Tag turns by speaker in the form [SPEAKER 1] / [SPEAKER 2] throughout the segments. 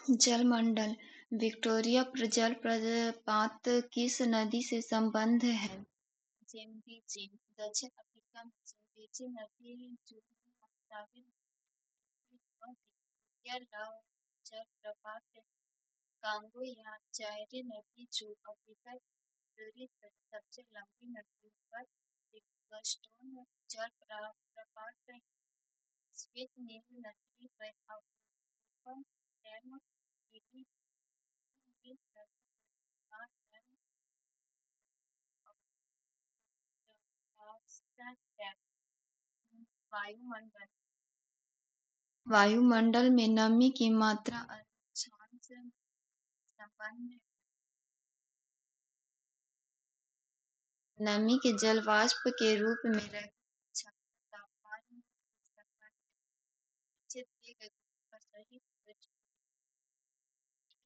[SPEAKER 1] जलमंडल: Victoria जलप्रपात किस नदी से संबद्ध है? ज़ेम्बेजी: दक्षिण अफ्रीका में ज़ेम्बेजी नदी जून महासागर में और विक्टोरिया जलप्रपात कांगो या जायरे नदी जो अफ्रीका की सबसे लंबी नदियों पर लिविंगस्टोन जलप्रपात है। श्वेत नील नदी पर अवलोकन डैम नीली नील नदी पर डैम अगस्ता डैम। वायुमंडल: वायुमंडल में नमी की मात्रा अक्षांश संबंध है। नमी के जलवाष्प के रूप में रहकर अक्षांश तापमान में संबंध है। नीचे दिए गए ग्रुप पर सही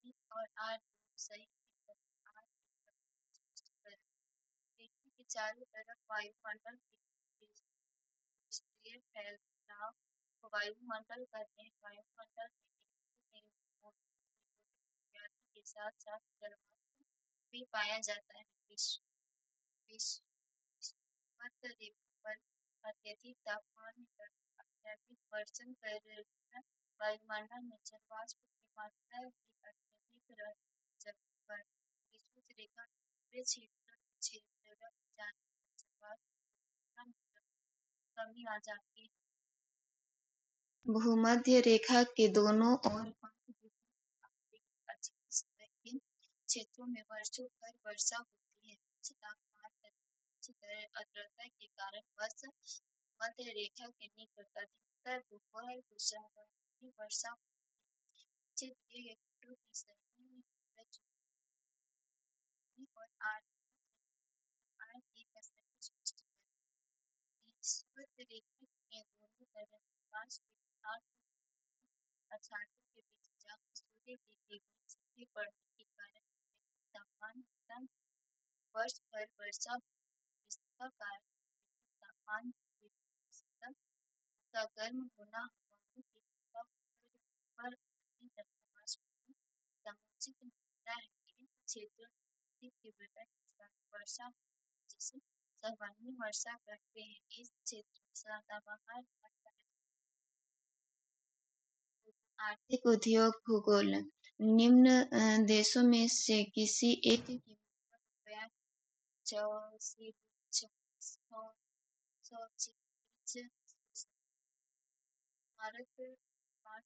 [SPEAKER 1] E और R दोनों सही है, R स्पष्ट करें। पृथ्वी के चारों तरफ वायुमंडल के निष्क्रिय फैलाव को वायुमंडल कहते हैं। वायुमंडल में इत्यादि के साथ साथ जलवाष्प भी पाया जाता है। विषुवत रेखा पर अत्यधिक तापमान पर अत्यधिक वर्षण कर वायुमंडल में जलवाष्प की मात्रा भी अत्यधिक रह जबकि विषुवत रेखा के क्षेत्र जाने पर जलवाष्प में कमी आ जाती है। भूमध्य रेखा के दोनों ओर अक्षांश के क्षेत्रों में वर्षों भर वर्षा होती है। उच्च तापमान तथा उच्च आर्द्रता के कारण मध्य रेखा के निकट अधिकतर दोपहर की वर्षा नीचे दिए गए फोटो की सही और आर की सही स्पष्ट करें। विषुवत रेखा के दोनों तरफ पांच अक्षांशों के बीच जहाँ सूर्य की किरणें सीधे पड़ने के कारण तापमान कम वर्ष भर वर्षा इसका कारण तापमान का गर्म होना हवाओं की सतह पर समुचित मिलता है। इन क्षेत्रों की तीव्रता के साथ वर्षा जिसे सर्वांगीण वर्षा कहते हैं। इस क्षेत्र में सदाबहार आर्थिक उद्योग भूगोल: निम्न देशों में से किसी एक की मुद्रा रुपया भारत पाँच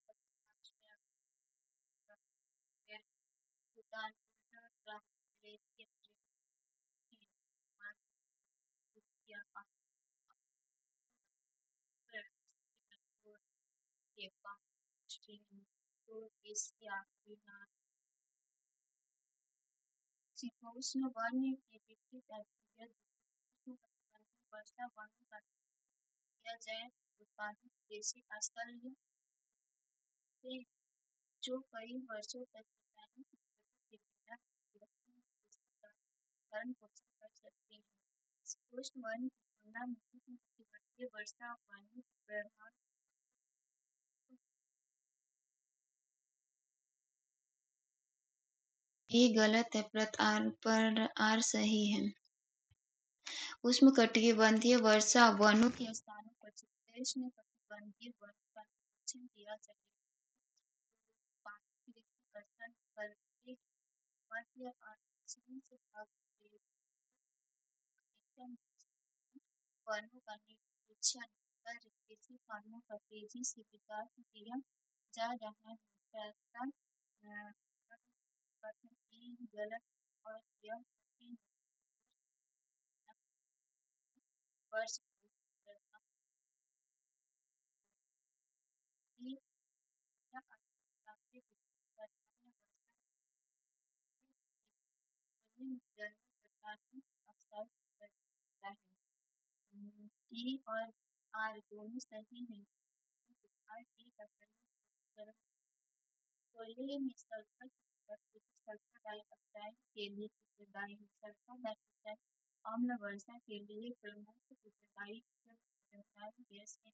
[SPEAKER 1] भूटान शीतोष्ण वन्य की विकसित वर्षा वनों का किया जाए उत्पादन कृषि स्थल से जो कई वर्षों तक किसानों की के बिना भरण पोषण कर सकते हैं। शीतोष्ण वन्य की तुलना में उष्णकटिबंधीय वर्षा वन्य की प्रधान ये गलत है पर आर सही है। उष्णकटिबंधीय वर्षा वनों के स्थानों पर उष्णकटिबंधीय वन का संरक्षण किया जाए। पानी कृषि कर्षण करके मध्य और दक्षिण से भाग वनों का निरीक्षण कर कृषि कानूनों का तेजी से विकास किया जा रहा है। फैसला कथन गलत और यह वर्ष ई और आर दोनों सही हैं। आर डी का सही कोयले में सल्फर की उपस्थिति सल्फर डाइऑक्साइड के लिए उत्तरदायी है। सल्फर डाइऑक्साइड अम्ल वर्षा के लिए प्रमुख उत्तरदायी गैस है।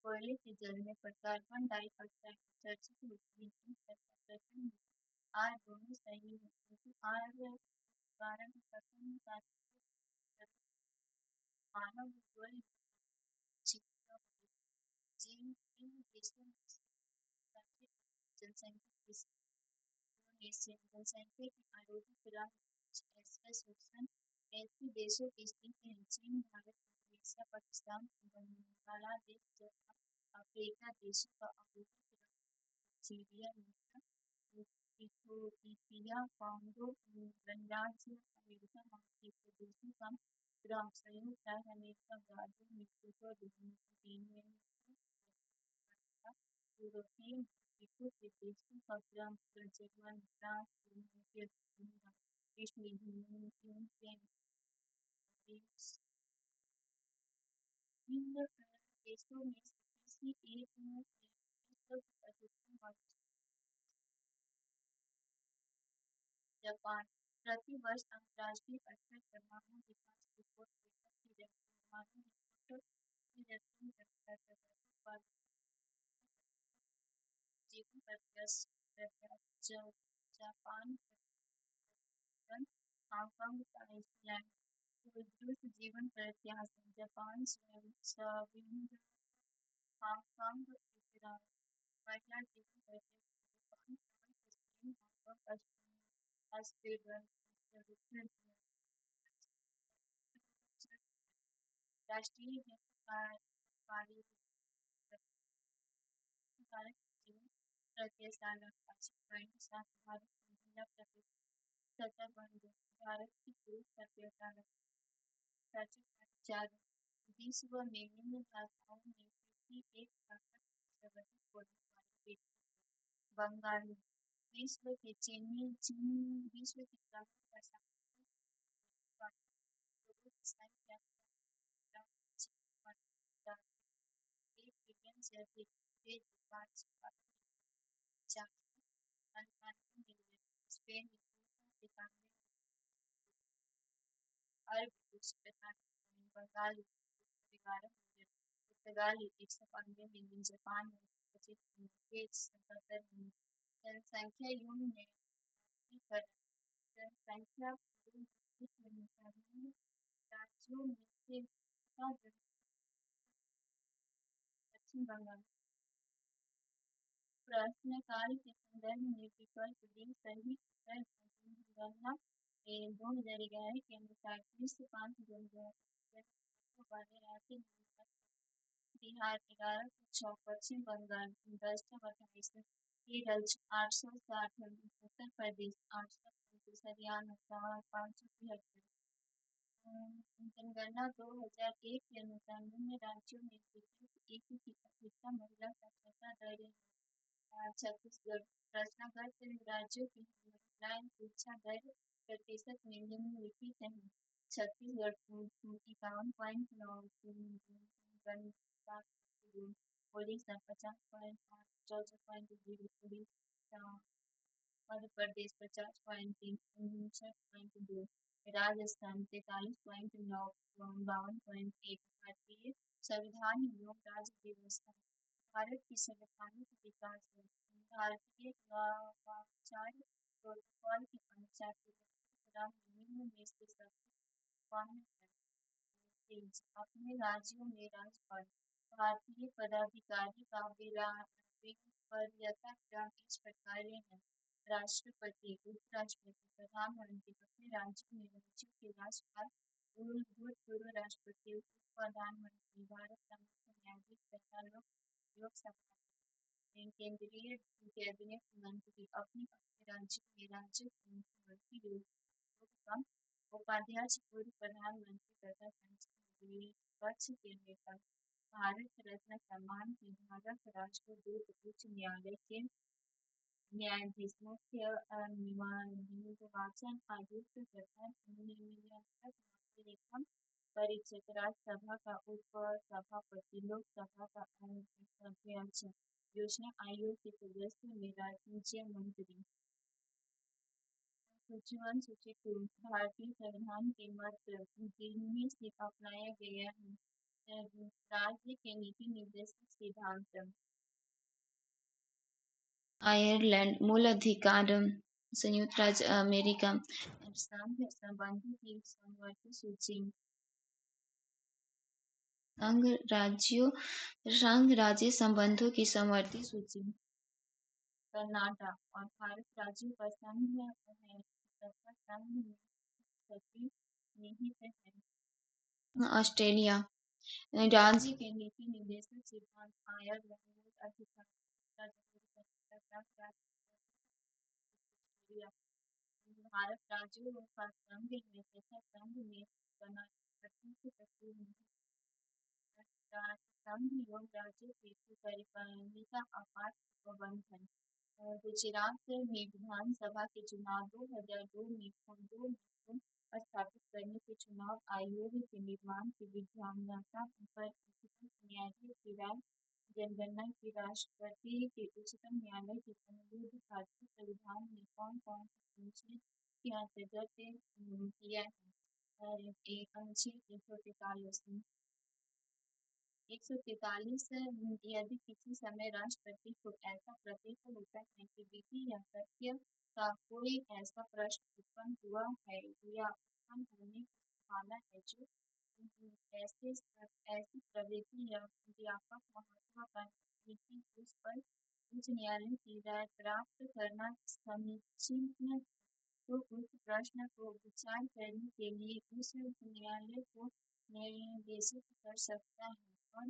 [SPEAKER 1] कोयले के जलने पर कार्बन डाइऑक्साइड उत्सर्जित होती है, जिस पर प्रकृति में आर दोनों सही है, क्योंकि आर के कारण प्रथम मानव भूगोल जीव जीव इन देशों में संख्या जनसंख्या एशियन जनसंख्या की आरोही ग्राफ ऐसा शोषण ऐसे देशों की स्थिति है चीन, भारत, इंडोनेशिया, पाकिस्तान, बांग्लादेश जैसा अफ्रीका देशों का आरोही ग्राफ सीरिया, इथियोपिया, कांगो, गणराज्य, अमेरिका महाद्वीप के देशों का ग्राफ संयुक्त राज्य अमेरिका, ब्राजील, मेक्सिको, डोमिनिकन, यूरोपीय द्वीपों के देशों का ग्राम जर्मन, फ्रांस, ईस्ट में इन देशों में से किसी एक में विश्व की अधिकतम आबादी जापान प्रति वर्ष अंतर्राष्ट्रीय स्तर पर मानव विकास रिपोर्ट की जाती है। मानव रिपोर्ट की जाती है जीवन प्रत्याशा जापान, हांगकांग, आइसलैंड उत्कृष्ट जीवन प्रत्याशा जापान स्वाभिमान हांगकांग इजराइल महिला जीवन प्रत्याशा Japan France Spain Hong Kong Australia राष्ट्रीय कार्यकारी भारत जीवन प्रत्याशा 5.7 भारत महिला प्रतिशत 17.2 भारत की पुरुष प्रत्याशा 4 विश्व में निम्न भाषाओं में किसी एक भाषा की सर्वाधिक बोली वाली व्यक्ति बंगाली विश्व के चीन विश्व की प्रमुख भाषाओं में पुरुष संख्या 1 बिलियन से अधिक थे 599 मिलियन स्पेन में 291 अरब बंगाली 11 मिलियन पुर्तगाली 192 मिलियन जापान में 77 मिलियन जनसंख्या यूं है जनसंख्या राज्यों में से पश्चिम बंगाल प्रश्नकाल के संदर्भ में विकल्प डी सही उत्तर जनगणना 2011 के अनुसार 30 से 5 वाले राज्य बिहार 1106 पश्चिम बंगाल 1028 केरल 860 उत्तर प्रदेश 835 हरियाणा 573 जनगणना 2001 के अनुसार निम्न राज्यों में से एक की अधिकतम महिला साक्षरता दर छत्तीसगढ़ प्रश्नगत राज्यों की महिलाएं शिक्षा दर प्रतिशत में निम्नलिखित हैं छत्तीसगढ़ 51.9 उड़ीसा 50.5 64.0 उड़ीसा मध्य प्रदेश 50.3 59.2 राजस्थान 43.9 52.1 भारतीय संविधान एवं राज्य व्यवस्था भारत की संवैधानिक विकास है भारतीय नवाचार प्रोटोकॉल के अनुसार निम्न में से कौन है अपने राज्यों में राज्यपाल भारतीय पदाधिकारी का वरीयता इस प्रकार है राष्ट्रपति उपराष्ट्रपति प्रधानमंत्री अपने राज्य में राज्यों के राज्यपाल भूतपूर्व राष्ट्रपति उप प्रधानमंत्री भारत का मुख्य न्यायाधीश तथा लोकसभा केंद्रीय कैबिनेट मंत्री अपने अपने राज्य में राज्य के मुख्यमंत्री लोकसभा उपाध्यक्ष पूर्व प्रधानमंत्री तथा संसद विपक्ष के नेता भारत रत्न सम्मान के धारक राष्ट्रदूत उच्च न्यायालय के न्यायाधीश मुख्य निर्वाचन आयुक्त तथा नियंत्रक महालेखा परीक्षक राज्यसभा का उपसभापति लोकसभा का अध्यक्ष योजना आयोग के सदस्य में राज्य मंत्री सूची 1 सूची 2 भारतीय संविधान के मत जिनमें से अपनाया गया है राज्य के नीति निर्देशक सिद्धांत। आयरलैंड मूल अधिकार संयुक्त राज्य अमेरिका संघ संबंधों की समवर्ती सूची। संघ राज्य संबंधों की समवर्ती सूची। कर्नाटक और भारत राज्यों का संघ है तथा संघ में सभी निहित है। ऑस्ट्रेलिया राज्य के नीति निर्देशक सिद्धांत। आयरलैंड मूल अधिकार भारत राज्यों का संघ है तथा संघ में संघ एवं राज्यों की परिपालना आपात प्रबंध है। गुजरात में विधानसभा के चुनाव 2002 में स्थापित करने के चुनाव आयोग के निर्माण की विधानता पर न्यायालय की राय। जनगणना की राष्ट्रपति के उच्चतम न्यायालय के अनुरोध भारतीय संविधान में कौन कौन से अनुच्छेद के अंतर्गत किया है। अनुच्छेद 143 यदि किसी समय राष्ट्रपति को ऐसा प्रतीत होता है कि विधि या तथ्य का कोई ऐसा प्रश्न उत्पन्न हुआ है या उत्पन्न होने की संभावना है जो ऐसी प्रवृत्ति या व्यापक महत्व का नीति उस पर उच्च न्यायालय की राय प्राप्त करना समीचीन है तो उस प्रश्न को विचार करने के लिए उस न्यायालय को निर्देशित कर सकता है और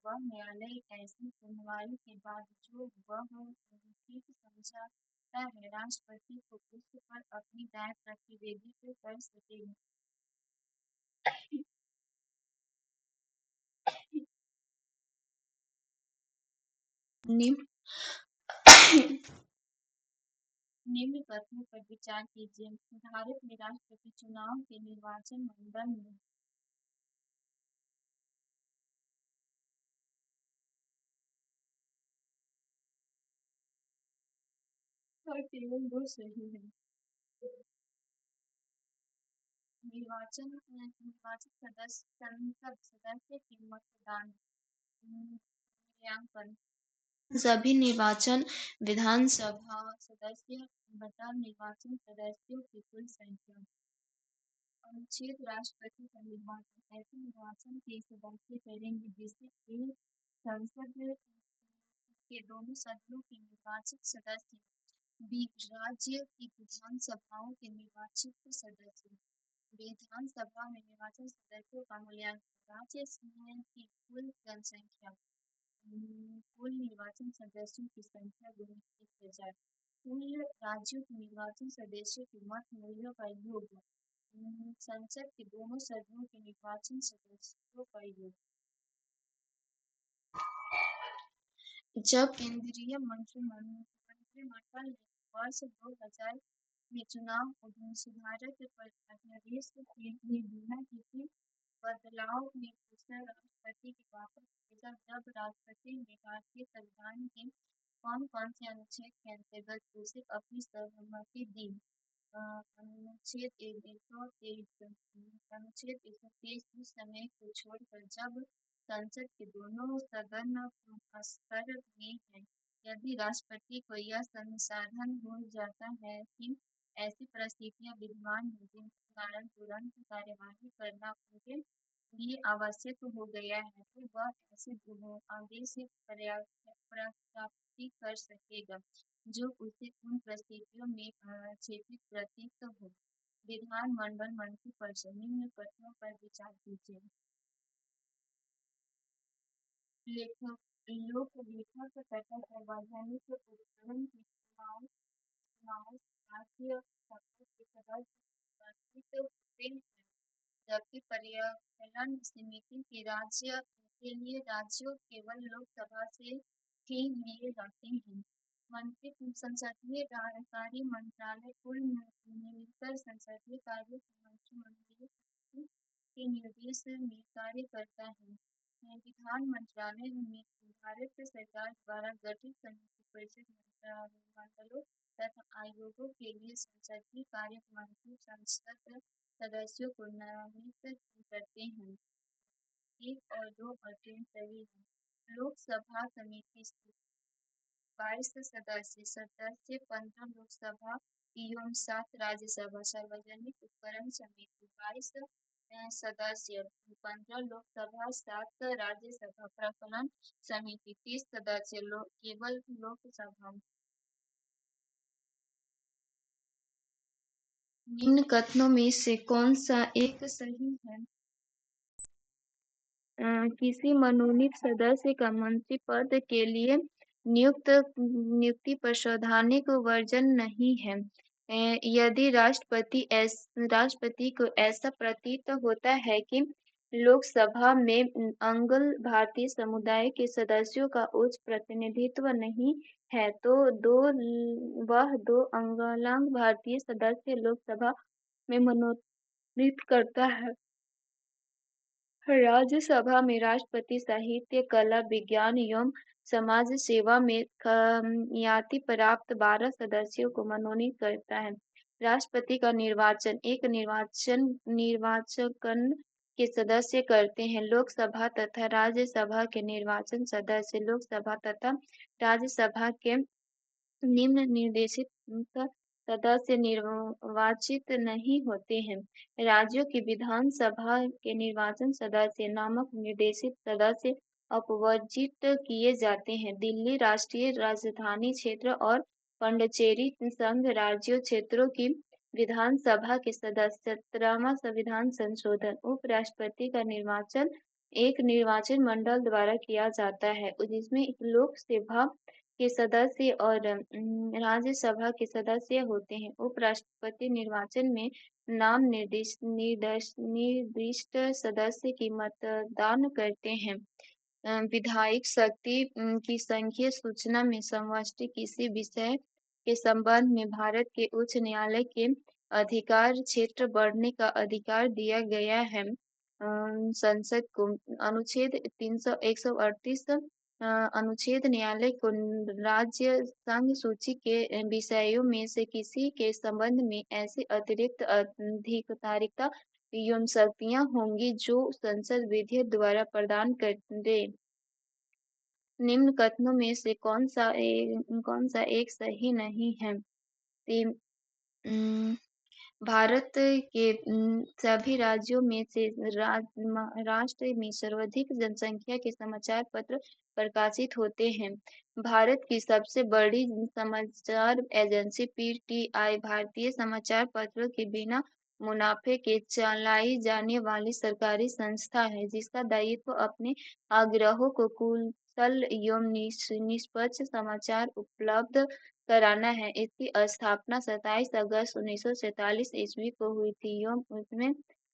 [SPEAKER 1] वह न्यायालय ऐसी सुनवाई के बाद जो वह ठीक समझता है राष्ट्रपति को उस पर अपनी राय प्रतिवेदित कर सकेगा। निम्न कथनों पर विचार कीजिए। भारत में राष्ट्रपति चुनाव के निर्वाचन मंडल में केवल 2 सही है। निर्वाचन सदस्य संसद सदस्य की मतदान मूल्यांकन। सभी निर्वाचन विधानसभा सदस्य बटा निर्वाचन सदस्यों की कुल संख्या। अनुच्छेद राष्ट्रपति का निर्वाचन ऐसे निर्वाचन के सदस्य करेंगे जिससे एक संसद के दोनों सदनों के निर्वाचित सदस्य भी राज्य की विधानसभाओं के निर्वाचित सदस्य। विधानसभा में निर्वाचन सदस्यों का मूल्यांकन राज्य की कुल जनसंख्या। कुल निर्वाचन सदस्यों की संख्या 1,000। कुल राज्यों के निर्वाचन सदस्यों के मत मूल्यों का योग। संसद के दोनों सदनों के निर्वाचन सदस्यों का योग। जब केंद्रीय मंत्रिमंडल ने वर्ष 2000 में चुनाव सुधारक पर अध्यादेश के लिए बिना किसी बदलाव में दूसरा राष्ट्रपति के वापस भेजा जब राष्ट्रपति ने भारतीय संविधान के कौन कौन से अनुच्छेद के अंतर्गत उसे अपनी सहमति दी। अनुच्छेद 123 उस समय को छोड़कर जब संसद के दोनों सदन स्तर में है यदि राष्ट्रपति को यह संसाधन हो जाता है कि ऐसी परिस्थितियां विद्यमान हैं जिनके कारण तुरंत कार्यवाही करना उनके लिए आवश्यक हो गया है तो वह ऐसे आदेश से प्राप्ति कर सकेगा जो उसे उन परिस्थितियों में क्षेत्रीय प्रतीत हो। विधानमंडल मंत्रिपरिषद निम्न कथनों पर विचार कीजिए। लोक लेखक तथा संवैधानिक उपकरण के चुनाव राज्य सभा के सदस्य निर्वाचित होते हैं जबकि पर्यावरण समिति के राज्य के लिए राज्यों केवल लोकसभा से ही लिए जाते हैं। संसदीय कार्य मंत्रालय कुल मिलकर संसदीय कार्य मंत्रिमंडलीय के निर्देश में कार्य करता है। विधान मंत्रालय में भारत सरकार द्वारा गठित संयुक्त परिषद मंत्रिमंडलों तथा आयोगों के लिए संसदीय कार्य मंत्री संसद सदस्यों को नामित करते हैं। 1 और 2 अध्ययन सही है। लोकसभा समिति 22 सदस्य सदस्य 15 लोकसभा एवं 7 राज्यसभा। सार्वजनिक उपक्रम समिति 22 सदस्य 15 लोकसभा 7 राज्यसभा। प्रकलन समिति 30 सदस्य केवल लोकसभा। निम्न कथनों में से कौन सा एक सही है? किसी मनोनीत सदस्य का मंत्री पद के लिए नियुक्ति पर संवैधानिक वर्जन नहीं है। यदि राष्ट्रपति को ऐसा प्रतीत होता है कि लोकसभा में अंगल भारतीय समुदाय के सदस्यों का उच्च प्रतिनिधित्व नहीं है, तो वह दो अंगलांग भारतीय सदस्य लोकसभा में मनोनीत करता है। राज्यसभा में राष्ट्रपति साहित्य, कला, विज्ञान एवं समाज सेवा में ख्याति प्राप्त 12 सदस्यों को मनोनीत करता है। राष्ट्रपति का निर्वाचन एक निर्वाचकन के सदस्य करते हैं। लोकसभा तथा राज्यसभा के निर्वाचन सदस्य लोकसभा तथा राज्यसभा के निम्न निर्देशित सदस्य निर्वाचित नहीं होते हैं। राज्यों की विधानसभा के निर्वाचन सदस्य नामक निर्देशित सदस्य अपवर्जित किए जाते हैं। दिल्ली राष्ट्रीय राजधानी क्षेत्र और पुडुचेरी संघ राज्यों क्षेत्रों की विधानसभा के सदस्य 17वां संविधान संशोधन। उपराष्ट्रपति का निर्वाचन एक निर्वाचन मंडल द्वारा किया जाता है, जिसमें लोकसभा के सदस्य और राज्यसभा के सदस्य होते हैं। उपराष्ट्रपति निर्वाचन में नाम निर्दिष्ट सदस्य की मतदान करते हैं। विधायक शक्ति की संख्या सूचना में समष्टि किसी विषय के संबंध में भारत के उच्च न्यायालय के अधिकार क्षेत्र बढ़ने का अधिकार दिया गया है। संसद को अनुच्छेद 138 अनुच्छेद न्यायालय को राज्य संघ सूची के विषयों में से किसी के संबंध में ऐसी अतिरिक्त अधिकारिता एवं शक्तियां होंगी जो संसद विधेयक द्वारा प्रदान करे। निम्न कथनों में से कौन सा एक सही नहीं है? भारत के सभी राज्यों में से राष्ट्र में सर्वाधिक जनसंख्या के समाचार पत्र प्रकाशित होते हैं। भारत की सबसे बड़ी समाचार एजेंसी पीटीआई भारतीय समाचार पत्रों के बिना मुनाफे के चलाई जाने वाली सरकारी संस्था है, जिसका दायित्व अपने ग्राहकों को कुशल एवं निष्पक्ष समाचार उपलब्ध कराना है। इसकी स्थापना 27 अगस्त 1947 ईस्वी को हुई थी एवं उसमें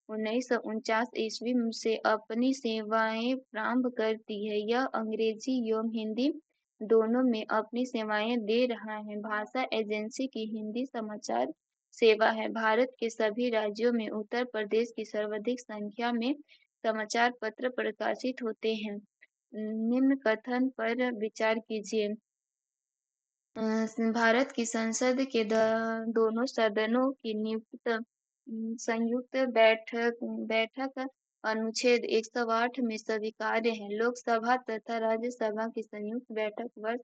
[SPEAKER 1] 1949 ईस्वी से अपनी सेवाएं प्रारंभ करती है। यह अंग्रेजी एवं हिंदी दोनों में अपनी सेवाएं दे रहा है। भाषा एजेंसी की हिंदी समाचार सेवा है। भारत के सभी राज्यों में उत्तर प्रदेश की सर्वाधिक संख्या में समाचार पत्र प्रकाशित होते हैं। निम्न कथन पर विचार कीजिए। भारत की संसद के दोनों सदनों की संयुक्त बैठक अनुच्छेद 108 में स्वीकार्य है। लोकसभा तथा राज्यसभा की संयुक्त बैठक वर्ष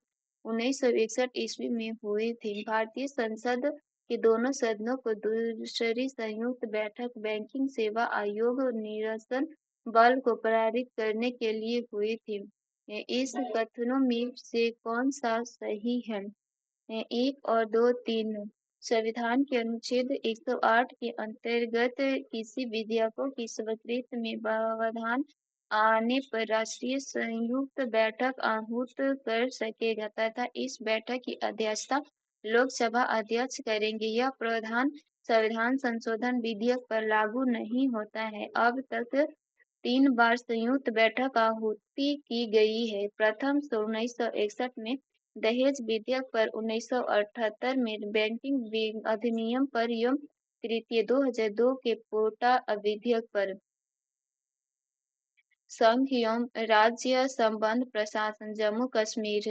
[SPEAKER 1] 1961 ईस्वी में हुई थी। भारतीय संसद के दोनों सदनों को दूसरी संयुक्त बैठक बैंकिंग सेवा आयोग निरसन बल को पारित करने के लिए हुई थी। इस कथनों में से कौन सा सही है? 1 और 2, 3। संविधान के अनुच्छेद 108 के अंतर्गत किसी विधेयकों की स्वीकृति में व्यवधान आने पर राष्ट्रीय संयुक्त बैठक आहूत कर सकेगा तथा इस बैठक की अध्यक्षता लोकसभा अध्यक्ष करेंगे। यह प्रावधान संविधान संशोधन विधेयक पर लागू नहीं होता है। अब तक 3 बार संयुक्त बैठक आहूति की गई है। प्रथम 1961 में दहेज विधेयक पर, 1978 में बैंकिंग अधिनियम पर एवं तृतीय 2002 के पोटा विधेयक पर। संघ एवं राज्य संबंध प्रशासन जम्मू कश्मीर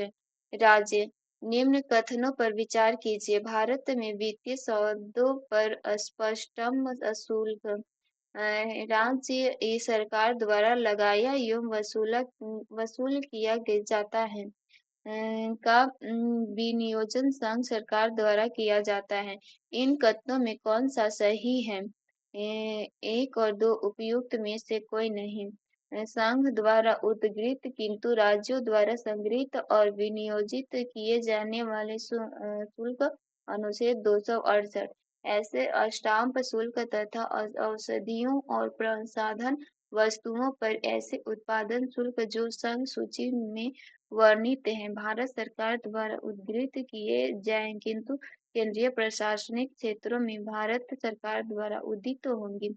[SPEAKER 1] राज्य। निम्न कथनों पर विचार कीजिए। भारत में वित्तीय सौदों पर अस्पष्टम शुल्क राज्य सरकार द्वारा लगाया एवं वसूल किया जाता है का विनियोजन संघ सरकार द्वारा किया जाता है। इन कथनों में कौन सा सही है? एक और दो उपयुक्त में से कोई नहीं। संघ द्वारा उद्गृत किंतु राज्यों द्वारा संग्रहित और विनियोजित किए जाने वाले शुल्क अनुच्छेद 268 ऐसे स्टाम्प शुल्क तथा औषधियों और प्रसाधन वस्तुओं पर ऐसे उत्पादन शुल्क जो संघ सूची में वर्णित हैं भारत सरकार द्वारा उद्धृत किए जाएं किंतु केंद्रीय प्रशासनिक क्षेत्रों में भारत सरकार द्वारा उदित होंगे।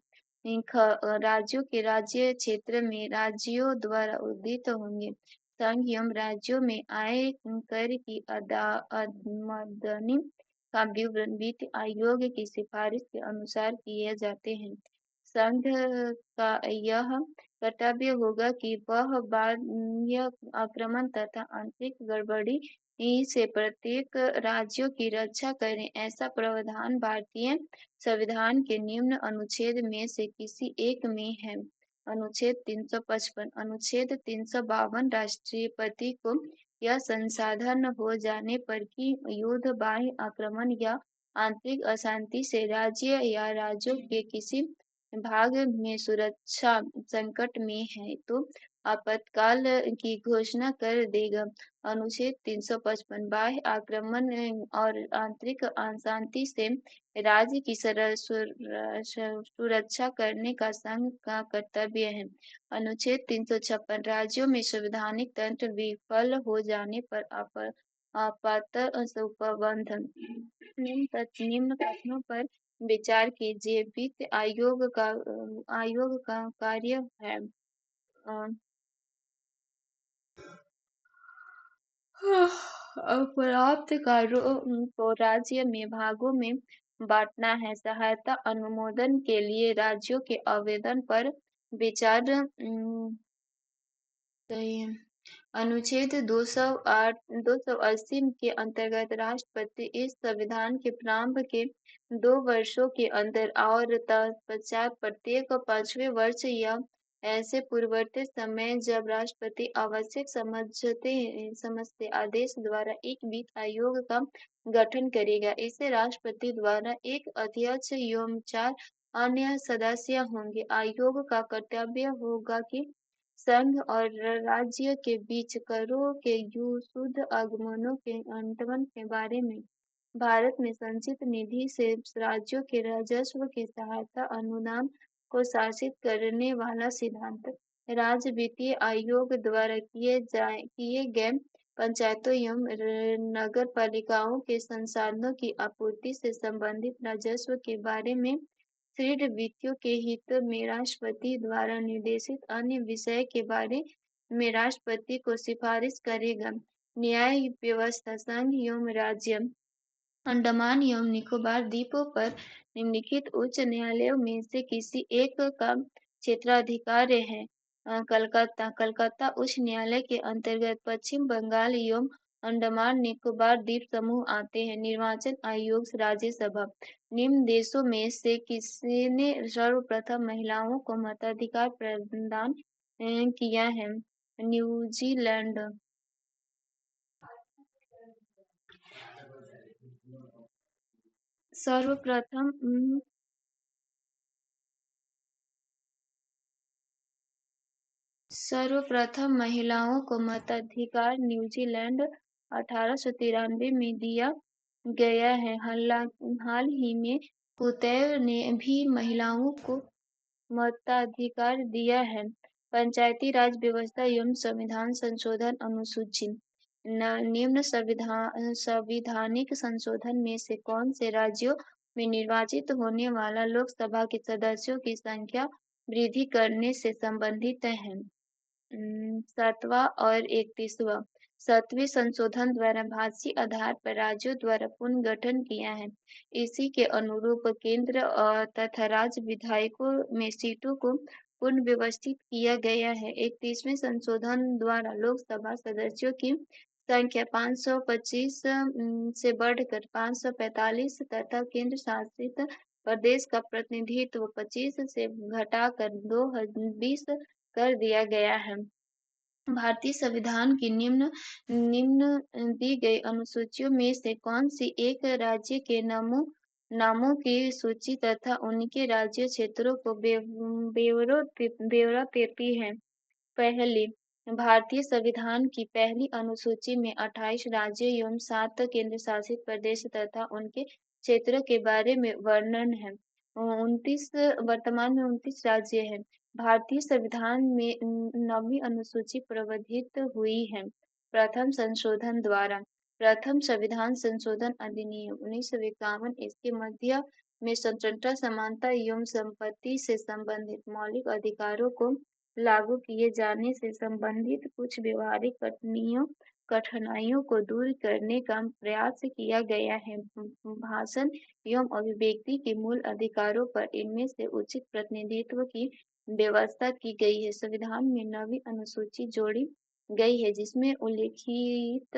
[SPEAKER 1] राज्यों के राज्य क्षेत्र में राज्यों द्वारा उदित होंगे। संघ एवं राज्यों में आय कर की आमदनी का विवरण वित्त आयोग की सिफारिश के अनुसार किए जाते हैं। संघ का यह कर्तव्य होगा कि वह बाह्य आक्रमण तथा आंतरिक गड़बड़ी से प्रत्येक राज्यों की रक्षा करें। ऐसा प्रावधान भारतीय संविधान के निम्न अनुच्छेद में से किसी एक में है। अनुच्छेद 355 अनुच्छेद 352 राष्ट्रपति को यह संसाधन हो जाने पर कि युद्ध बाह्य आक्रमण या आंतरिक अशांति से राज्य या राज्यों के किसी भाग में सुरक्षा संकट में है तो आपातकाल की घोषणा कर देगा। अनुच्छेद 355 बाह्य आक्रमण और आंतरिक अशांति से राज्य की सुरक्षा करने का संघ का कर्तव्य है। अनुच्छेद 356 राज्यों में संवैधानिक तंत्र विफल हो जाने पर आपात प्रबंधन निम्न कथनों पर विचार कीजिए। वित्त आयोग का कार्य है प्राप्त कार्यों को राज्य में भागों में बांटना है। सहायता अनुमोदन के लिए राज्यों के आवेदन पर विचार अनुच्छेद 208 280 के अंतर्गत राष्ट्रपति इस संविधान के प्रारंभ के 2 वर्षों के अंदर और तत्पश्चात प्रत्येक 5वें वर्ष या ऐसे पूर्ववर्ती समय जब राष्ट्रपति आवश्यक समझते आदेश द्वारा एक वित्त आयोग का गठन करेगा। इसे राष्ट्रपति द्वारा एक अध्यक्ष एवं 4 अन्य सदस्य होंगे। आयोग का कर्तव्य होगा कि संघ और राज्य के बीच करों के शुद्ध आगमनों के आवंटन के बारे में भारत में संचित निधि से राज्यों के राजस्व की सहायता अनुदान को शासित करने वाला सिद्धांत राज्य वित्तीय आयोग द्वारा किए गए पंचायतों एवं नगर पालिकाओं के संसाधनों की आपूर्ति से संबंधित राजस्व के बारे में दृढ़ वित्तीयों के हित में राष्ट्रपति द्वारा निर्देशित अन्य विषय के बारे में राष्ट्रपति को सिफारिश करेगा। न्याय व्यवस्था संघ एवं राज्य अंडमान एवं निकोबार द्वीपों पर निम्नलिखित उच्च न्यायालयों में से किसी एक का क्षेत्राधिकार है। कलकत्ता उच्च न्यायालय के अंतर्गत पश्चिम बंगाल एवं अंडमान निकोबार द्वीप समूह आते हैं। निर्वाचन आयोग राज्यसभा निम्न देशों में से किसने सर्वप्रथम महिलाओं को मताधिकार प्रदान किया है? न्यूजीलैंड। सर्वप्रथम महिलाओं को मताधिकार न्यूजीलैंड 1893 में दिया गया है। हाल ही में कुतैब ने भी महिलाओं को मताधिकार दिया है। पंचायती राज व्यवस्था एवं संविधान संशोधन अनुसूची निम्न संविधानिक संशोधन में से कौन से राज्यों में निर्वाचित होने वाला लोकसभा के सदस्यों की संख्या वृद्धि करने से संबंधित है? 7वां और 31वां 7वें संशोधन द्वारा भाषी आधार पर राज्यों द्वारा पुनर्गठन किया है। इसी के अनुरूप केंद्र तथा राज्य विधायकों में सीटों को पुनर्व्यवस्थित किया गया है। 31वें संशोधन द्वारा लोकसभा सदस्यों की संख्या 525 से बढ़कर 545 तथा केंद्र शासित प्रदेश का प्रतिनिधित्व 25 से घटाकर 20 कर दिया गया है। भारतीय संविधान की निम्न निम्न दी गई अनुसूचियों में से कौन सी एक राज्य के नामों की सूची तथा उनके राज्य क्षेत्रों को ब्यौरा देती है? पहली, भारतीय संविधान की पहली अनुसूची में 28 राज्यों एवं 7 केंद्र शासित प्रदेश तथा उनके क्षेत्रों के बारे में वर्णन है। 29 वर्तमान में 29 राज्य हैं। भारतीय संविधान में नवीं अनुसूची प्रवर्धित हुई है प्रथम संशोधन द्वारा। प्रथम संविधान संशोधन अधिनियम 1951 इसके मध्य में स्वतंत्रता, समानता एवं संपत्ति से संबंधित मौलिक अधिकारों को लागू किए जाने से संबंधित कुछ व्यवहारिक कठिनाइयों को दूर करने का प्रयास किया गया है। भाषण एवं अभिव्यक्ति के मूल अधिकारों पर इनमें से उचित प्रतिनिधित्व की व्यवस्था की गई है। संविधान में नवीं अनुसूची जोड़ी गई है जिसमें उल्लिखित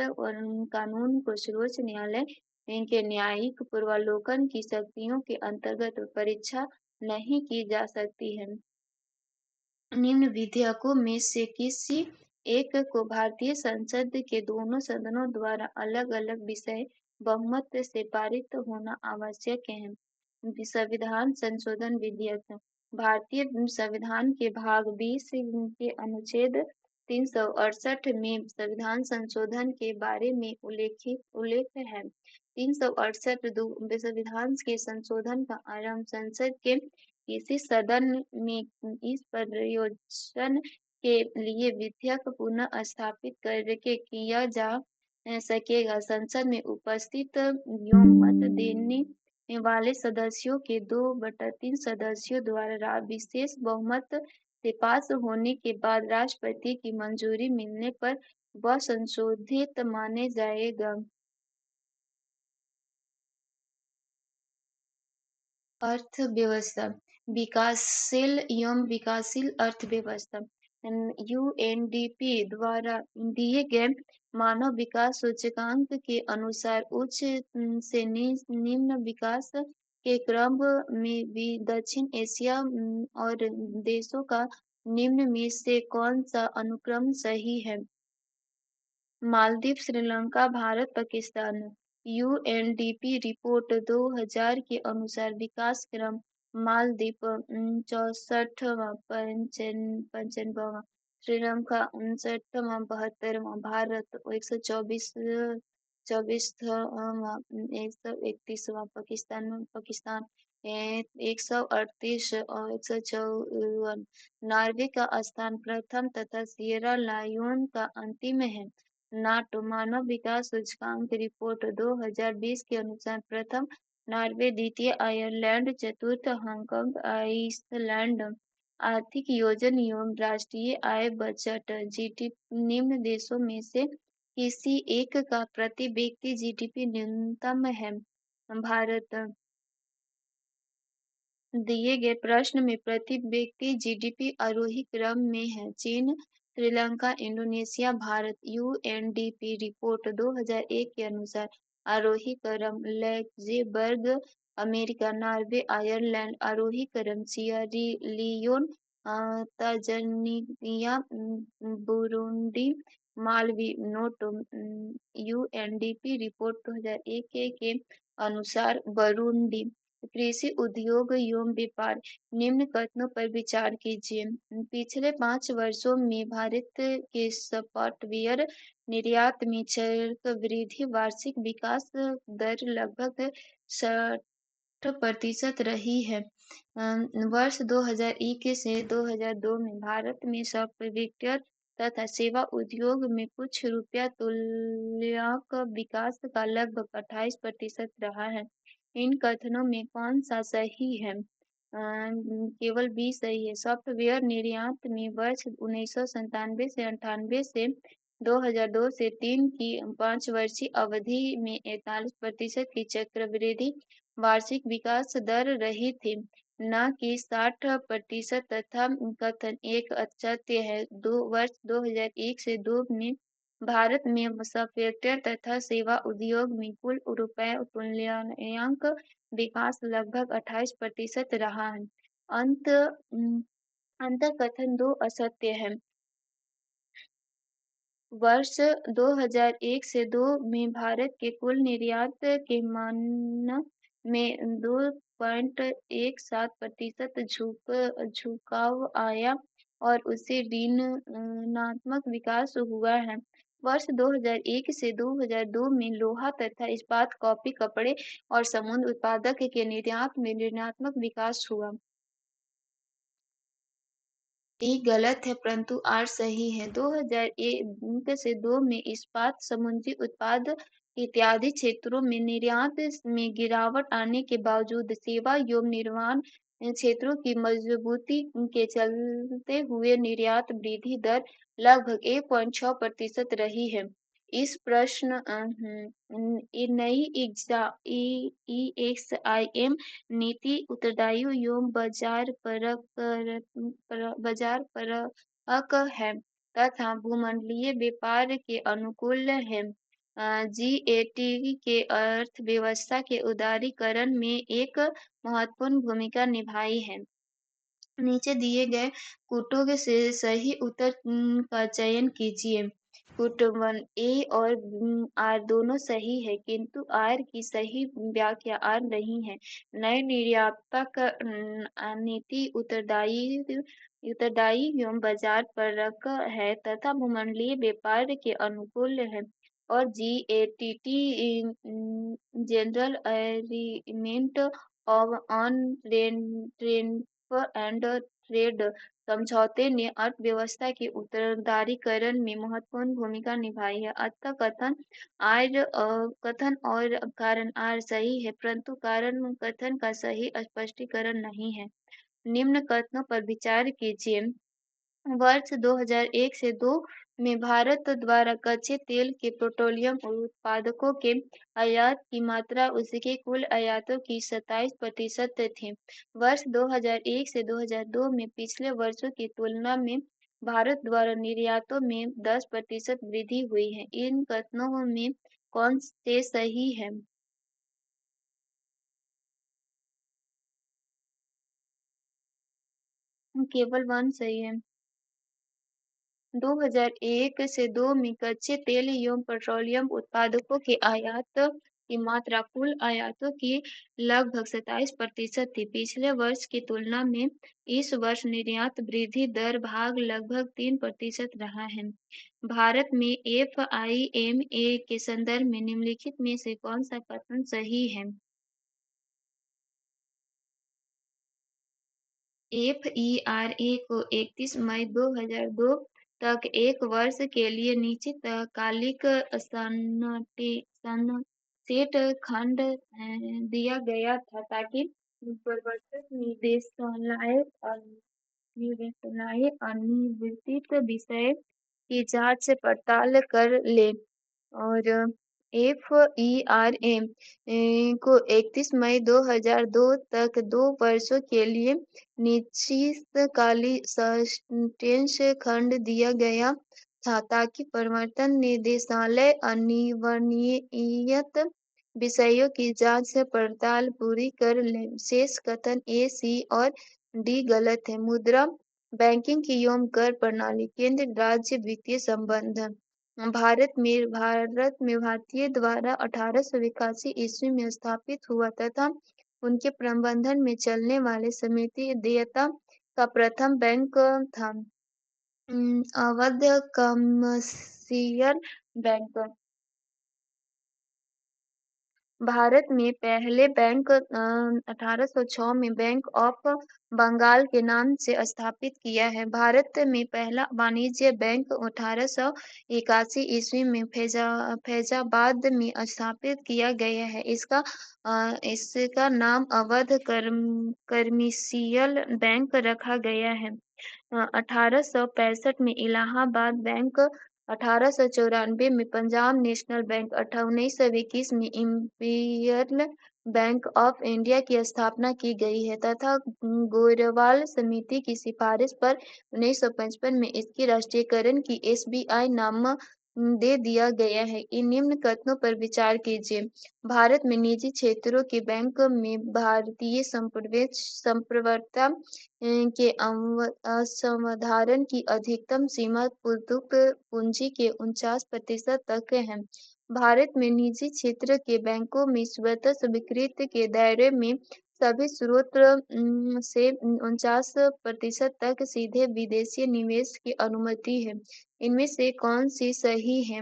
[SPEAKER 1] कानून को सर्वोच्च न्यायालय के न्यायिक पूर्वावलोकन की शक्तियों के अंतर्गत परीक्षा नहीं की जा सकती है। निम्न विधेयकों में से किसी एक को भारतीय संसद के दोनों सदनों द्वारा अलग-अलग विषय बहुमत से पारित होना आवश्यक है। संविधान संशोधन विधेयक। भारतीय संविधान के भाग 20 के अनुच्छेद 368 में संविधान संशोधन के बारे में उल्लेख है। 368 संविधान के संशोधन का आरंभ संसद के किसी सदन में इस प्रयोजन के लिए विधेयक पुनः स्थापित करके किया जा सकेगा। संसद में उपस्थित एवं मत देने वाले सदस्यों के 2/3 सदस्यों द्वारा विशेष बहुमत से पास होने के बाद राष्ट्रपति की मंजूरी मिलने पर वह संशोधित माने जाएगा। अर्थव्यवस्था। विकासशील अर्थव्यवस्था। यूएनडीपी द्वारा दिए गए मानव विकास सूचकांक के अनुसार उच्च से निम्न विकास के क्रम में भी दक्षिण एशिया और देशों का निम्न में से कौन सा अनुक्रम सही है? मालदीव, श्रीलंका, भारत, पाकिस्तान। यूएनडीपी रिपोर्ट 2000 के अनुसार विकास क्रम मालदीव 64वां, 95वां, श्रीलंका 59वां, 72वां, भारत 124वां, 131वां, पाकिस्तान 138 और 154, नॉर्वे का स्थान प्रथम तथा सिएरा लियोन का अंतिम है। नाटो मानव विकास सूचकांक रिपोर्ट 2020 के अनुसार प्रथम नॉर्वे, द्वितीय आयरलैंड, चतुर्थ हांगकांग, आइसलैंड। आर्थिक योजना एवं राष्ट्रीय आय बजट जीडीपी। निम्न देशों में से किसी एक का प्रति व्यक्ति जीडीपी न्यूनतम है? भारत। दिए गए प्रश्न में प्रति व्यक्ति जीडीपी आरोही क्रम में है। चीन, Sri Lanka, Indonesia, Bharat. UNDP report 2001 के अनुसार आरोही क्रम लग्जमबर्ग, अमेरिका, नॉर्वे, आयरलैंड। आरोही क्रम Sierra Leone, Tanzania, Burundi, Malawi. नोटो। यूएनडीपी रिपोर्ट 2001 के अनुसार बुरुंडी। कृषि उद्योग एवं व्यापार। निम्न कथनों पर विचार कीजिए। पिछले 5 वर्षों में भारत के सॉफ्टवेयर निर्यात में चरवृद्धि, वार्षिक विकास दर लगभग 60% रही है। वर्ष 2001 से 2002 में भारत में सॉफ्टवेयर तथा सेवा उद्योग में कुछ रुपया तुल्यक विकास का लगभग 28% रहा है। इन कथनों में कौन सा सही है? केवल बी सही है। सॉफ्टवेयर निर्यात में वर्ष 1997 से 98 से 2002 से 3 की 5 वर्षीय अवधि में 41% की चक्रवृद्धि वार्षिक विकास दर रही थी, न कि 60%। तथा कथन एक तथ्य है। वर्ष 2001 से 2 में भारत में सॉफ्टवेयर तथा सेवा उद्योग में कुल रुपये तुल्यंक विकास लगभग 28% रहा है। अंत अंतकथन दो असत्य है। वर्ष 2001 से 2 में भारत के कुल निर्यात के मान में 2.17% झुकाव आया और उससे ऋणात्मक विकास हुआ है। वर्ष 2001 से 2002 में लोहा तथा इस्पात, कॉफी, कपड़े और समुद्री उत्पादक के निर्यात में ऋणात्मक विकास हुआ। ई गलत है परंतु आर सही है। 2001 से 2 में इस्पात, समुद्री उत्पाद इत्यादि क्षेत्रों में निर्यात में गिरावट आने के बावजूद सेवा एवं निर्माण क्षेत्रों की मजबूती के चलते हुए निर्यात वृद्धि दर लगभग 1.6% रही है। इस प्रश्न नई EXIM नीति उत्तरदायी एवं बाजार परक है तथा भूमंडलीय व्यापार के अनुकूल है। GATT के अर्थव्यवस्था के उदारीकरण में एक महत्वपूर्ण भूमिका निभाई है। नीचे दिए गए कूटों से सही उत्तर का चयन कीजिए। कूट 1 ए और आर दोनों सही है किंतु आर की सही व्याख्या आर नहीं है। नए निर्यातक नीति उत्तरदायी एवं बाजार परक है तथा भूमंडलीय व्यापार के अनुकूल है और GATT general agreement on and trade समझौते ने अर्थव्यवस्था के उत्तरदारीकरण में महत्वपूर्ण भूमिका निभाई है। अतः कथन और कारण आर सही है परंतु कारण कथन का सही स्पष्टीकरण नहीं है। निम्न कथनों पर विचार कीजिए। वर्ष 2001 से 2 में भारत द्वारा कच्चे तेल के पेट्रोलियम उत्पादों के आयात की मात्रा उसके कुल आयातों की 27% थी। वर्ष 2001 से 2002 में पिछले वर्षों की तुलना में भारत द्वारा निर्यातों में 10% वृद्धि हुई है। इन कथनों में कौन से सही है? केवल 1 सही है। 2001 से 2 में कच्चे तेल एवं पेट्रोलियम उत्पादों के आयात की मात्रा कुल आयातों की लगभग 27% थी। पिछले वर्ष की तुलना में इस वर्ष निर्यात वृद्धि दर भाग लगभग 3% रहा है। भारत में FIMA के संदर्भ में निम्नलिखित में से कौन सा कथन सही है? FERA को 31 मई 2002 तक एक वर्ष के लिए निश्चितकालिक सनसेट फंड दिया गया था ताकि प्रवर्तक निदेशालय अनिर्दिष्ट विषय की जांच पड़ताल कर ले और FERA को 31 मई 2002 तक 2 वर्षों के लिए निश्चितकालिक सनसेट फंड दिया गया था ताकि प्रवर्तन निदेशालय अनिर्णीत विषयों की जांच पड़ताल पूरी कर ले। शेष कथन A, C और D गलत है। मुद्रा बैंकिंग की एवं कर प्रणाली केंद्र राज्य वित्तीय संबंध भारत में भारतीय द्वारा 1881 ईस्वी में स्थापित हुआ तथा उनके प्रबंधन में चलने वाले समिति देयता का प्रथम बैंक था। अवध कमर्शियल बैंक भारत में पहले बैंक 1806 में बैंक ऑफ बंगाल के नाम से स्थापित किया है। भारत में पहला वाणिज्य बैंक 1881 ईस्वी में फैजाबाद में स्थापित किया गया है। इसका नाम अवध कमर्शियल बैंक रखा गया है। 1865 में इलाहाबाद बैंक, 1894 में पंजाब नेशनल बैंक, 1921 में इंपीरियल बैंक ऑफ इंडिया की स्थापना की गई है तथा गोयरवाल समिति की सिफारिश पर 1955 में इसके राष्ट्रीयकरण की SBI नाम दे दिया गया है। इन निम्न कथनों पर विचार कीजिए। भारत में निजी क्षेत्रों के बैंक में भारतीय संप्रभुता के असाधारण की अधिकतम सीमा पुतुक पूंजी के 49% तक है। भारत में निजी क्षेत्र के बैंकों में स्वतः स्वीकृत के दायरे में सभी स्रोत से 49% तक सीधे विदेशी निवेश की अनुमति है। इनमें से कौन सी सही है?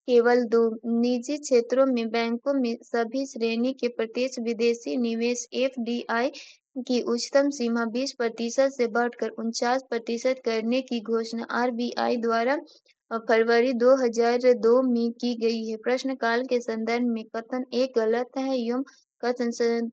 [SPEAKER 1] केवल दो। निजी क्षेत्रों में बैंकों में सभी श्रेणी के प्रत्यक्ष विदेशी निवेश (एफडीआई) की उच्चतम सीमा 20% से बढ़कर 49% करने की घोषणा आरबीआई द्वारा फरवरी 2002 में की गई है। प्रश्नकाल के संदर्भ में कथन एक गलत है एवं कथन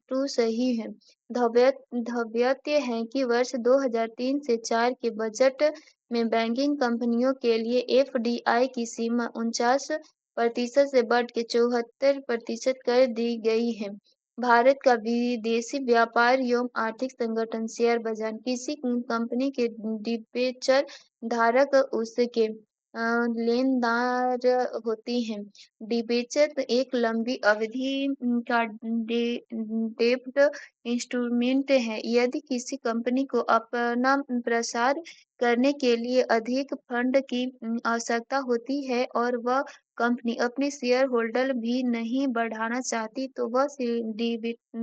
[SPEAKER 1] टू सही है। ध्यातव्य है कि वर्ष 2003 से 4 के बजट में बैंकिंग कंपनियों के लिए एफडीआई की सीमा 49% से बढ़ के 74% कर दी गई है। भारत का विदेशी व्यापार एवं आर्थिक संगठन शेयर बाजार किसी कंपनी के डिबेंचर धारक उसके लेनदार होती हैं। डिबेंचर एक लंबी अवधि का डेब्ट इंस्ट्रूमेंट है। यदि किसी कंपनी को अपना प्रसार करने के लिए अधिक फंड की आवश्यकता होती है और वह कंपनी अपने शेयर होल्डर भी नहीं बढ़ाना चाहती तो वह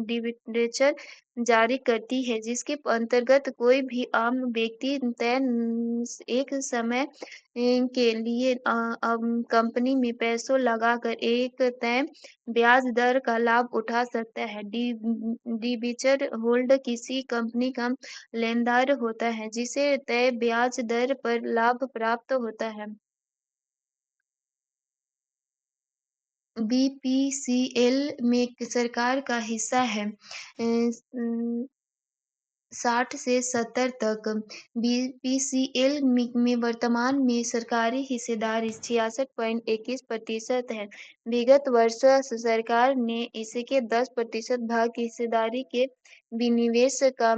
[SPEAKER 1] डिबेंचर जारी करती है, जिसके अंतर्गत कोई भी आम व्यक्ति तय एक समय के लिए कंपनी में पैसों लगाकर एक तय ब्याज दर का लाभ उठा सकता है। डिबेंचर होल्डर किसी कंपनी का लेनदार होता है जिसे तय ब्याज दर पर लाभ प्राप्त होता है। बीपीसीएल में सरकार का हिस्सा है 60 से 70 तक। बीपीसीएल में वर्तमान में सरकारी हिस्सेदारी 66.21% है। विगत वर्ष सरकार ने इसके 10% भाग की हिस्सेदारी के विनिवेश का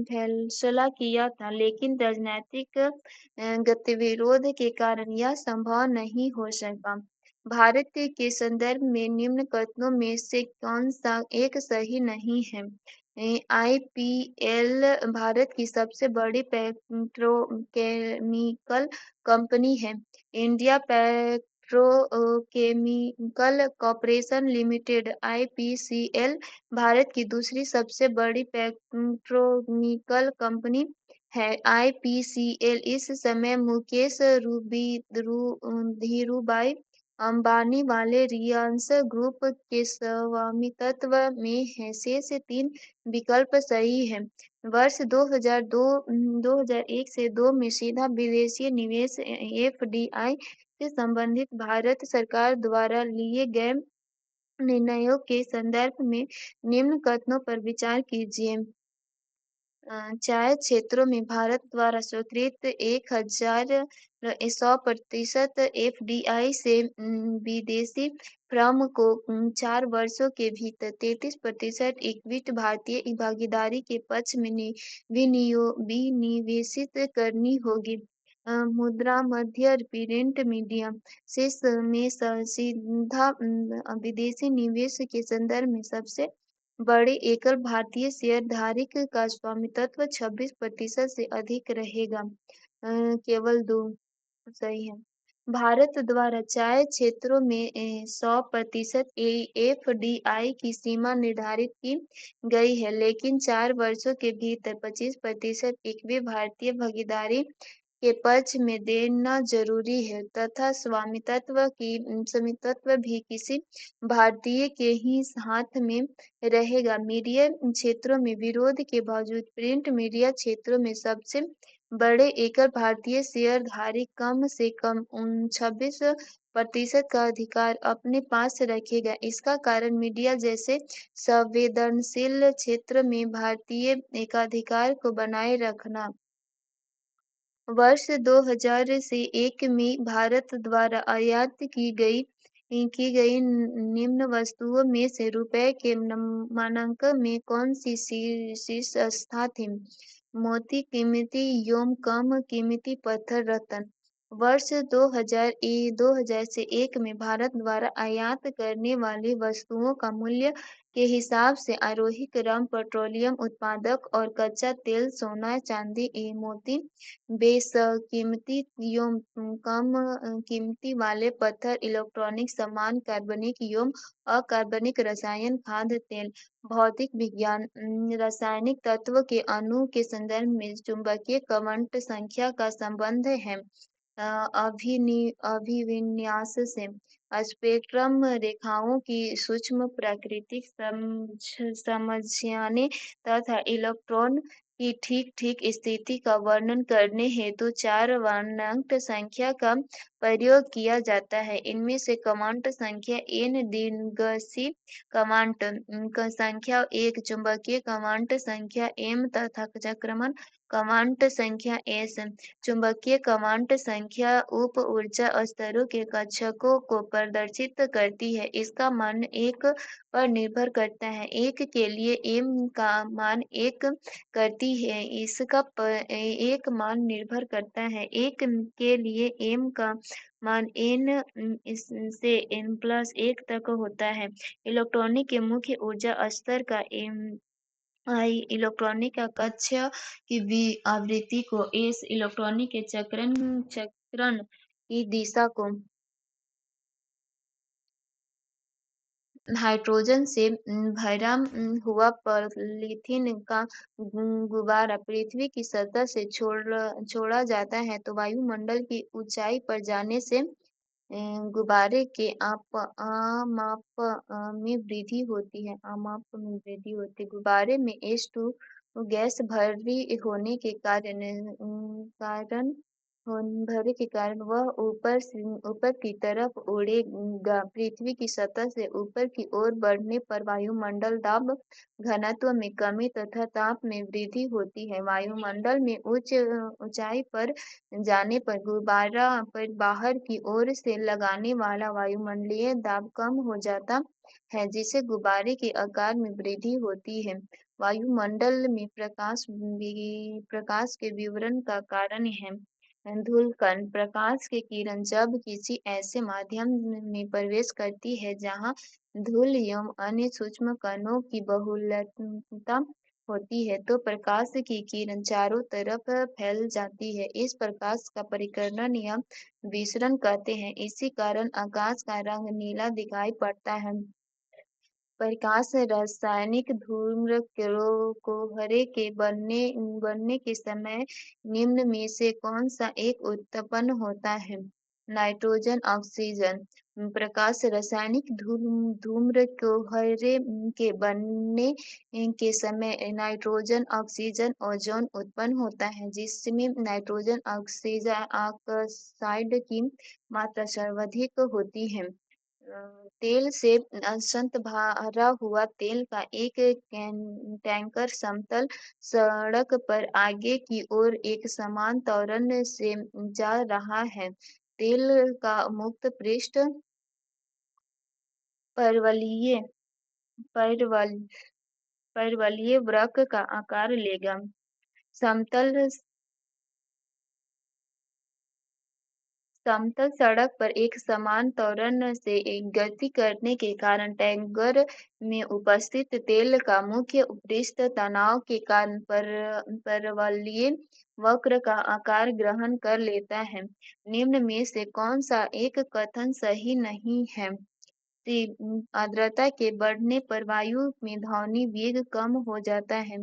[SPEAKER 1] फैसला किया था, लेकिन राजनीतिक गतिविरोध के कारण यह संभव नहीं हो सका। भारत के संदर्भ में निम्न कथनों में से कौन सा एक सही नहीं है? आईपीएल भारत की सबसे बड़ी पेट्रोकेमिकल कंपनी है। India petrochemical corporation limited (IPCL) Bharat की दूसरी सबसे बड़ी पेट्रोकेमिकल कंपनी है। आईपीसीएल इस समय मुकेश धीरूभाई अंबानी वाले रिलायंस ग्रुप के स्वामित्व में है। शेष तीन विकल्प सही हैं। वर्ष 2001 से 2 में सीधा विदेशी निवेश (एफडीआई) से संबंधित भारत सरकार द्वारा लिए गए निर्णयों के संदर्भ में निम्न कथनों पर विचार कीजिए। चाय क्षेत्रों में भारत द्वारा स्वीकृत 100% एफडीआई से विदेशी फर्म को 4 वर्षों के भीतर 33% इक्विटी भारतीय भागीदारी के पक्ष में विनिवेशित करनी होगी। मुद्रा मध्य प्रिंट मीडिया में सीधा विदेशी निवेश के संदर्भ में सबसे बड़े एकल भारतीय शेयरधारक का स्वामित्व 26% से अधिक रहेगा। केवल 2 सही है। भारत द्वारा चाय क्षेत्रों में 100% एफडीआई की सीमा निर्धारित की गई है, लेकिन 4 वर्षों के भीतर 25% इक्विटी भारतीय भागीदारी के पक्ष में देना जरूरी है तथा स्वामित्व भी किसी भारतीय के ही हाथ में रहेगा। मीडिया क्षेत्रों में विरोध के बावजूद प्रिंट मीडिया क्षेत्रों में सबसे बड़े एकल भारतीय शेयरधारी कम से कम 26% का अधिकार अपने पास रखेगा। इसका कारण मीडिया जैसे संवेदनशील क्षेत्र में भारतीय एकाधिकार को बनाए रखना। वर्ष 2001 में भारत द्वारा आयात की गई निम्न वस्तुओं में से रुपये के मानांकन में कौन सी शीर्ष स्थान थी? मोती, कीमती एवं कम कीमती पत्थर, रत्न। वर्ष 2000 से 1 में भारत द्वारा आयात करने वाली वस्तुओं का मूल्य के हिसाब से आरोही क्रम पेट्रोलियम उत्पादक और कच्चा तेल, सोना, चांदी, मोती, बेशकीमती एवं कम कीमती वाले पत्थर, इलेक्ट्रॉनिक सामान, कार्बनिक एवं अकार्बनिक रसायन, खाद्य तेल, भौतिक विज्ञान, रासायनिक तत्व के अणु के संदर्भ में चुंबकीय कवंट संख्या का संबंध है। अभिविन्यास से स्पेक्ट्रम रेखाओं की सूक्ष्म प्राकृतिक समझने तथा इलेक्ट्रॉन की ठीक ठीक स्थिति का वर्णन करने हेतु 4 वर्णांक संख्या का प्रयोग किया जाता है। इनमें से क्वांट संख्या n दिग्गसीय क्वांट संख्या 1, चुंबकीय क्वांट संख्या m तथा चक्रमण क्वांट संख्या s। चुंबकीय क्वांट संख्या उप ऊर्जा स्तरों के कक्षकों को प्रदर्शित करती है। इसका मान 1 पर निर्भर करता है। 1 के लिए m का मान 1 करती है। इसका 1 मान निर्भर करता है। 1 के लिए m का मान n से n+1 तक होता है। इलेक्ट्रॉनिक के मुख्य ऊर्जा स्तर का इलेक्ट्रॉनिक का कक्षा की आवृत्ति को एस, इलेक्ट्रॉनिक के चक्रण की दिशा को हाइड्रोजन से भरा हुआ पॉलीथीन का गुब्बारा पृथ्वी की सतह से छोड़ा जाता है तो वायुमंडल की ऊंचाई पर जाने से गुब्बारे के आमाप में वृद्धि होती है। गुब्बारे में H2 गैस भरी के कारण वह ऊपर की तरफ उड़ेगा। पृथ्वी की सतह से ऊपर की ओर बढ़ने पर वायुमंडल दाब, घनत्व में कमी तथा ताप में वृद्धि होती है। वायुमंडल में उच्च ऊंचाई पर जाने पर गुब्बारा पर बाहर की ओर से लगने वाला वायुमंडलीय दाब कम हो जाता है, जिससे गुब्बारे के आकार में वृद्धि होती है। वायुमंडल में प्रकाश के विवरण का कारण है। धूलकण प्रकाश की किरण जब किसी ऐसे माध्यम में प्रवेश करती है जहाँ धूल एवं अन्य सूक्ष्म कणों की बहुलता होती है तो प्रकाश की किरण चारों तरफ फैल जाती है। इस प्रकाश का परिकर्णन या विसरण कहते हैं। इसी कारण आकाश का रंग नीला दिखाई पड़ता है। प्रकाश रासायनिक धूम्रकोहरे के बनने के समय निम्न में से कौन सा एक उत्पन्न होता है? Nitrogen, oxygen. प्रकाश रासायनिक धूम्रकोहरे के बनने के समय नाइट्रोजन, ऑक्सीजन, ओजोन उत्पन्न होता है, जिसमें नाइट्रोजन ऑक्साइड की मात्रा सर्वाधिक होती है। तेल से अंशतः भरा हुआ तेल का एक टैंकर समतल सड़क पर आगे की ओर एक समान त्वरण से जा रहा है। तेल का मुक्त पृष्ठ परवलयीय वक्र का आकार लेगा। समतल सड़क पर एक समान त्वरण से गति करने के कारण टैंकर में उपस्थित तेल का मुख्य पृष्ठ तनाव के कारण परवलयीय वक्र का आकार ग्रहण कर लेता है। निम्न में से कौन सा एक कथन सही नहीं है? आर्द्रता के बढ़ने पर वायु में ध्वनि वेग कम हो जाता है।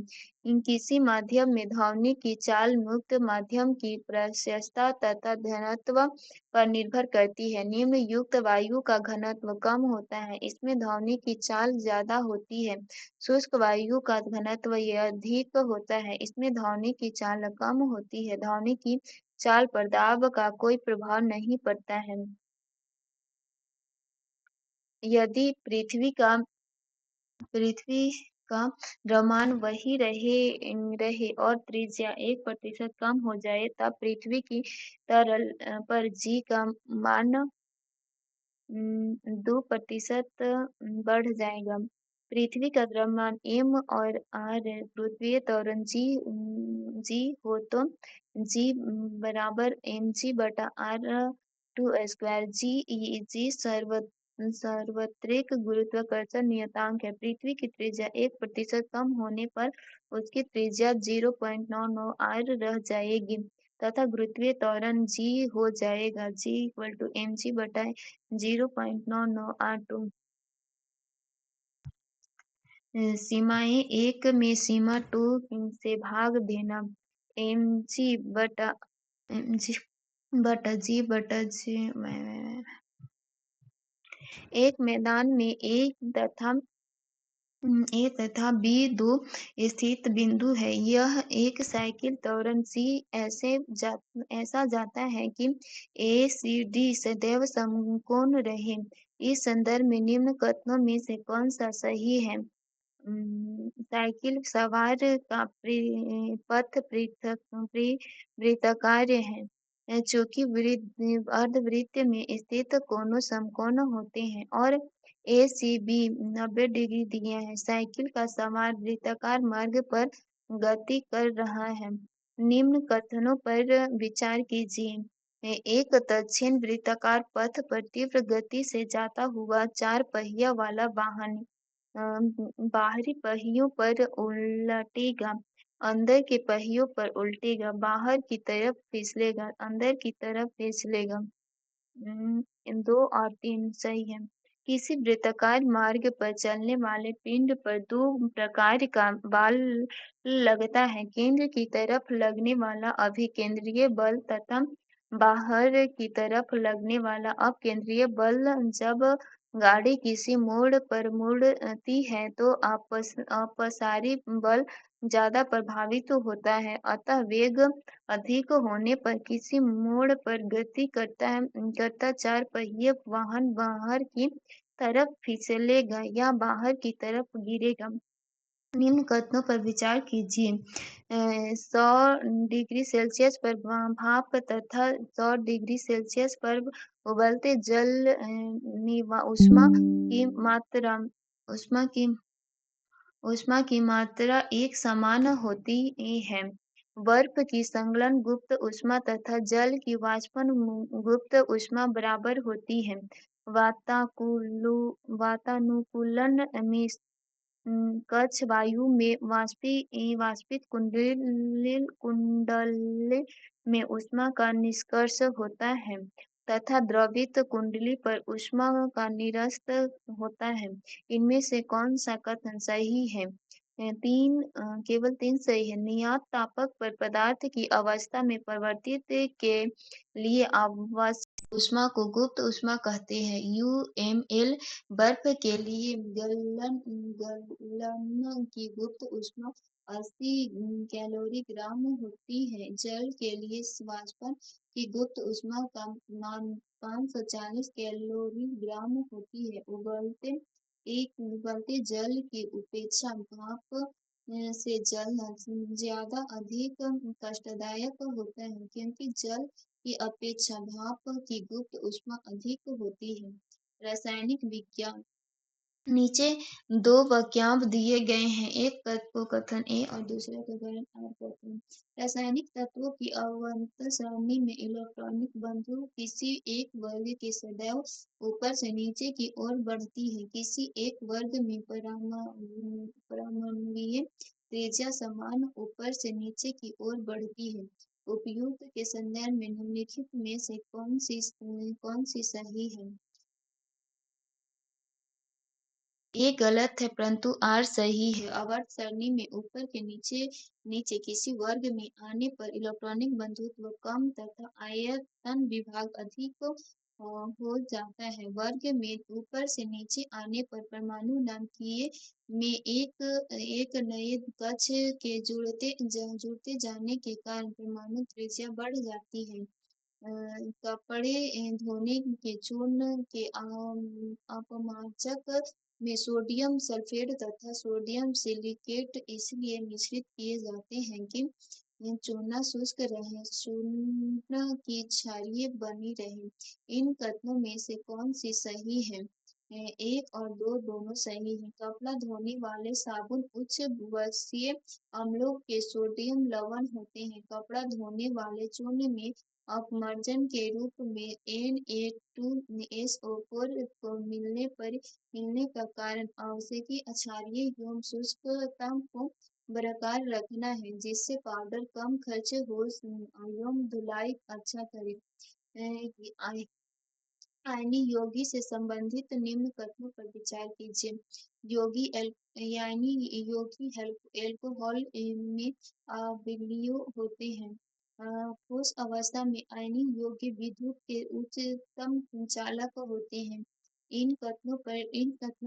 [SPEAKER 1] किसी माध्यम में ध्वनि की चाल मुक्त माध्यम की प्रशस्तता तथा घनत्व पर निर्भर करती है। निम्न युक्त वायु का घनत्व कम होता है, इसमें ध्वनि की चाल ज्यादा होती है। शुष्क वायु का घनत्व अधिक होता है, इसमें ध्वनि की चाल कम होती है। ध्वनि की चाल पर दाब का कोई प्रभाव नहीं पड़ता है। यदि पृथ्वी का द्रव्यमान वही रहे और त्रिज्या 1% कम हो जाए तब पृथ्वी की तरल पर जी का मान 2% बढ़ जाएगा। पृथ्वी का द्रव्यमान m और r, पृथ्वी त्वरण जी हो तो जी बराबर mg/r² जी सार्वत्रिक गुरुत्वाकर्षण नियतांक है। पृथ्वी की त्रिज्या 1% कम होने पर उसकी त्रिज्या 0.99 रह जाएगी तथा गुरुत्वीय त्वरण जी हो जाएगा g = mg/0.99r2। सीमाएं 1 में सीमा 2 से भाग देना mg/g/जी एक मैदान में ए तथा बी दो स्थित बिंदु है। यह एक साइकिल त्वरण सी ऐसा जाता है कि ए सी डी सदैव समकोण रहे। इस संदर्भ में निम्न कथनों में से कौन सा सही है? साइकिल सवार का पथ वृत्ताकार है चूंकि अर्धवृत्त में स्थित कोनों समकोण होते हैं और ए सी बी 90 डिग्री दिए हैं। साइकिल का सवार वृत्ताकार मार्ग पर गति कर रहा है। निम्न कथनों पर विचार कीजिए। एक दक्षिण वृत्ताकार पथ पर तीव्र गति से जाता हुआ 4 पहिया वाला वाहन बाहरी पहियों पर उलटेगा, अंदर के पहियों पर उलटेगा, बाहर की तरफ फिसलेगा, अंदर की तरफ फिसलेगा। 2 और 3 सही है। किसी वृत्ताकार मार्ग पर चलने वाले पिंड पर 2 प्रकार का बल लगता है। केंद्र की तरफ लगने वाला अभिकेंद्रीय बल तथा बाहर की तरफ लगने वाला अपकेंद्रीय बल। जब गाड़ी किसी मोड़ पर मुड़ती है तो अपसारी बल ज्यादा प्रभावित होता है, अतः वेग अधिक होने पर किसी मोड़ पर गति करता 4 पहिए वाहन बाहर की तरफ फिसलेगा या बाहर की तरफ गिरेगा। निम्न कथनों पर विचार कीजिए। 100 डिग्री सेल्सियस पर भाप तथा 100 डिग्री सेल्सियस पर उबलते जल उष्मा की मात्रा एक समान होती है। बर्फ की संलग्न गुप्त ऊष्मा तथा जल की वाष्पन गुप्त ऊष्मा बराबर होती है। वातानुकूलन में कक्ष वायु में वाष्पित कुंडली में ऊष्मा का निष्कर्ष होता है तथा द्रवित कुंडली पर ऊष्मा का निरस्त होता है। इनमें से कौन सा कथन सही है? केवल 3 सही है। नियत तापक पर पदार्थ की अवस्था में परिवर्तित के लिए आवश्यक ऊष्मा को गुप्त ऊष्मा कहते हैं। UML बर्फ के लिए गलन की गुप्त ऊष्मा 80 कैलोरीग्राम होती है। जल के लिए वाष्पन की गुप्त ऊष्मा का मान 540 कैलोरीग्राम होती है। उबलते जल की अपेक्षा भाप से जलना ज्यादा अधिक कष्टदायक होता है क्योंकि जल की अपेक्षा भाप की गुप्त ऊष्मा अधिक होती है। रासायनिक विज्ञान नीचे 2 वाक्यांश दिए गए हैं, एक को कथन ए और दूसरे को कथन आर कहते हैं। रासायनिक तत्वों की अवंतर सारणी में इलेक्ट्रॉनिक बंधु किसी एक वर्ग के सदैव ऊपर से नीचे की ओर बढ़ती है। किसी एक वर्ग में परमाणुीय त्रिज्या समान ऊपर से नीचे की ओर बढ़ती है। उपयुक्त के संदर्भ में निम्नलिखित में से कौन सी सही है? ये गलत है परंतु आर सही है। आवर्त सरणी में ऊपर के नीचे किसी वर्ग में आने पर इलेक्ट्रॉनिक बंधुत्व कम तथा आयतन विभाग अधिक हो जाता है। वर्ग में ऊपर से नीचे आने पर परमाणु नाभिकीय में एक नए कक्ष के जुड़ते जाने के कारण परमाणु त्रिज्या बढ़ जाती है। कपड़े धोने के चूर्ण के अपमार्जक में सोडियम सल्फेट तथा सोडियम सिलिकेट इसलिए मिश्रित किए जाते हैं कि चूना शुष्क रहे, चूर्ण की छालियां बनी रहे। इन कथनों में से कौन सी सही है? एक और दो दोनों सही हैं। कपड़ा धोने वाले साबुन उच्च वर्षीय अम्लों के सोडियम लवण होते हैं। कपड़ा धोने वाले चूर्ण में अपमर्जन के रूप में Na2SO4 को मिलने का कारण आवश्यक क्षारीय एवं शुष्कता को बरकरार रखना है, जिससे पाउडर कम खर्च हो एवं धुलाई अच्छा करे। यानी योगी से संबंधित निम्न कथनों पर विचार कीजिए। योगी यानी योगी एल्कोहल में अम्लीय होते हैं। ठोस अवस्था में आयनिक योगी विद्युत के उच्चतम चालक होते हैं। इन कथनों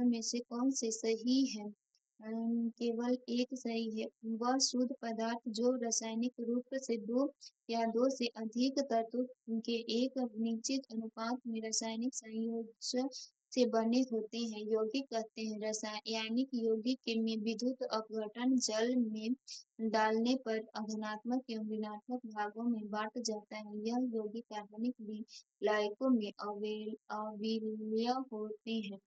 [SPEAKER 1] में से कौन से सही है? केवल एक सही है। वह शुद्ध पदार्थ जो रासायनिक रूप से दो या दो से अधिक तत्व के एक निश्चित अनुपात में रासायनिक संयोजन से बने होते हैं, यौगिक कहते हैं। रासायनिक यौगिक में विद्युत अपघटन जल में डालने पर धनात्मक एवं ऋणात्मक भागों में बांट जाता है। यह यौगिक कार्बनिक विलायकों में अविलीय होते हैं।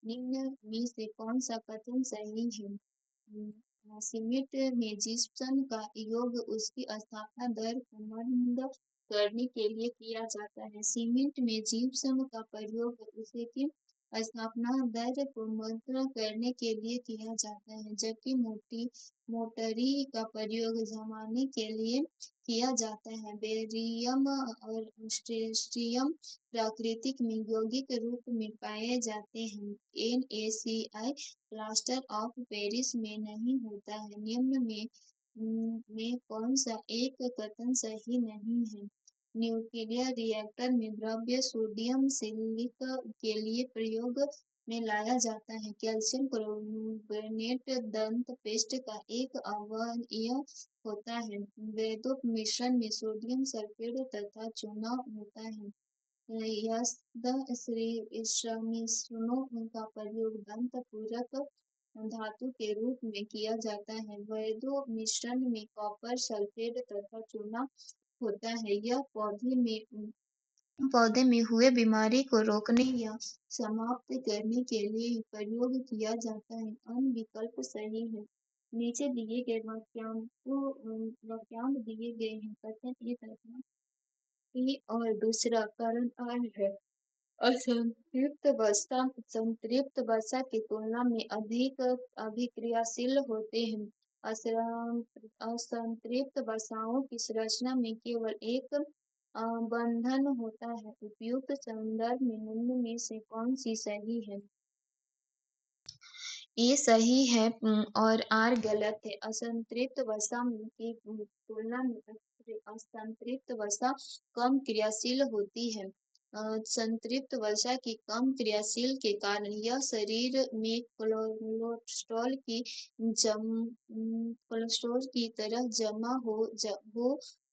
[SPEAKER 1] निम्न में से कौन सा कथन सही है? सीमेंट में जिप्सम का उपयोग उसकी स्थापना दर को मंद करने के लिए किया जाता है। सीमेंट में जिप्सम का प्रयोग उसकी स्थापना दर को मंद करने के लिए किया जाता है, जबकि मोटरी का प्रयोग जमाने के लिए किया जाता है। बेरियम और स्ट्रोंशियम प्राकृतिक में यौगिक रूप में पाए जाते हैं। NaCl प्लास्टर ऑफ पेरिस में नहीं होता है। निम्न में कौन सा एक कथन सही नहीं है? न्यूक्लियर रिएक्टर में द्रव्य सोडियम सिलिक के लिए प्रयोग में लाया जाता है। कैल्शियम कार्बोनेट दंत पेस्ट का एक अवयव होता है। वैद्युत मिश्रण में सोडियम सल्फेट तथा चूना होता है। मिश्रणों का प्रयोग दंत पूरक धातु के रूप में किया जाता है। वैद्युत मिश्रण में कॉपर सल्फेट तथा चूना होता है। यह पौधे में हुए बीमारी को रोकने या समाप्त करने के लिए प्रयोग किया जाता है। अन्य विकल्प सही है। नीचे दिए गए वाक्यांश दिए गए हैं। कथन ए तथा ई और दूसरा कारण आर है। संतृप्त वसा की तुलना में अधिक अभिक्रियाशील होते हैं। असंतृप्त वसाओं की संरचना में केवल एक बंधन होता है। उपयुक्त संदर्भ में निम्न में से कौन सी सही है? ये सही है और आर गलत है। असंतृप्त वसा की तुलना में असंतृप्त वसा कम क्रियाशील होती है। संतृप्त वसा की कम क्रियाशील के कारण यह शरीर में कोलेस्ट्रॉल की तरह जमा हो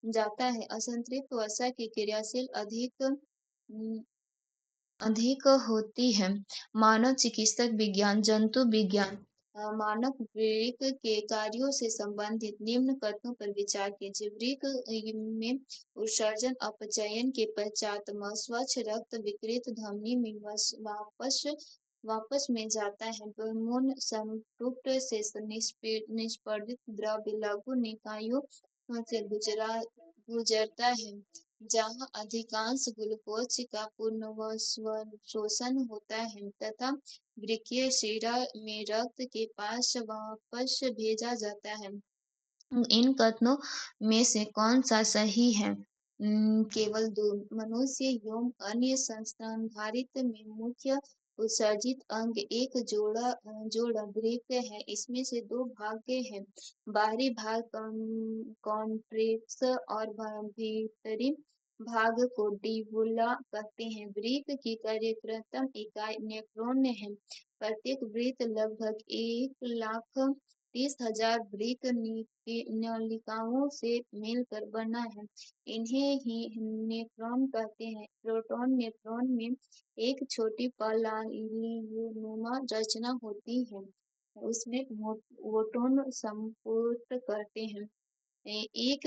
[SPEAKER 1] जाता है। असंतृप्त वसा की क्रियाशील अधिक होती है। मानव चिकित्सक विज्ञान, जंतु विज्ञान, मानव वृक्क के कार्यों से संबंधित निम्न कथनों पर विचार कीजिए। वृक्क में उत्सर्जन अपचयन के पश्चात स्वच्छ रक्त विकृत धमनी में वापस में जाता है। ब्रह्मोन संपुट से निष्पदित द्रव्य लघु निकायों से गुजरता है, जहाँ अधिकांश ग्लूकोज का पुनर्वशोषण होता है तथा वृक्कीय शिरा में रक्त के पास वापस भेजा जाता है। इन कथनों में से कौन सा सही है? केवल दो। मनुष्य एवं अन्य स्तनधारी में मुख्य उत्सर्जित अंग एक जोड़ा वृक्क है। इसमें से दो भाग हैं। बाहरी भाग कॉन्ट्रिक्स और भीतरी भाग को डिबुला कहते हैं। वृक्क की कार्यक्रम इकाई नेफ्रॉन है। प्रत्येक वृक्क लगभग 1,30,000 वृक्क नलिकाओं से मिलकर बना है। इन्हें ही नेफ्रॉन कहते हैं। प्रोटॉन नेफ्रॉन में एक छोटी पलायनुमा रचना होती है, उसमें प्रोटॉन संपूर्ण करते हैं। एक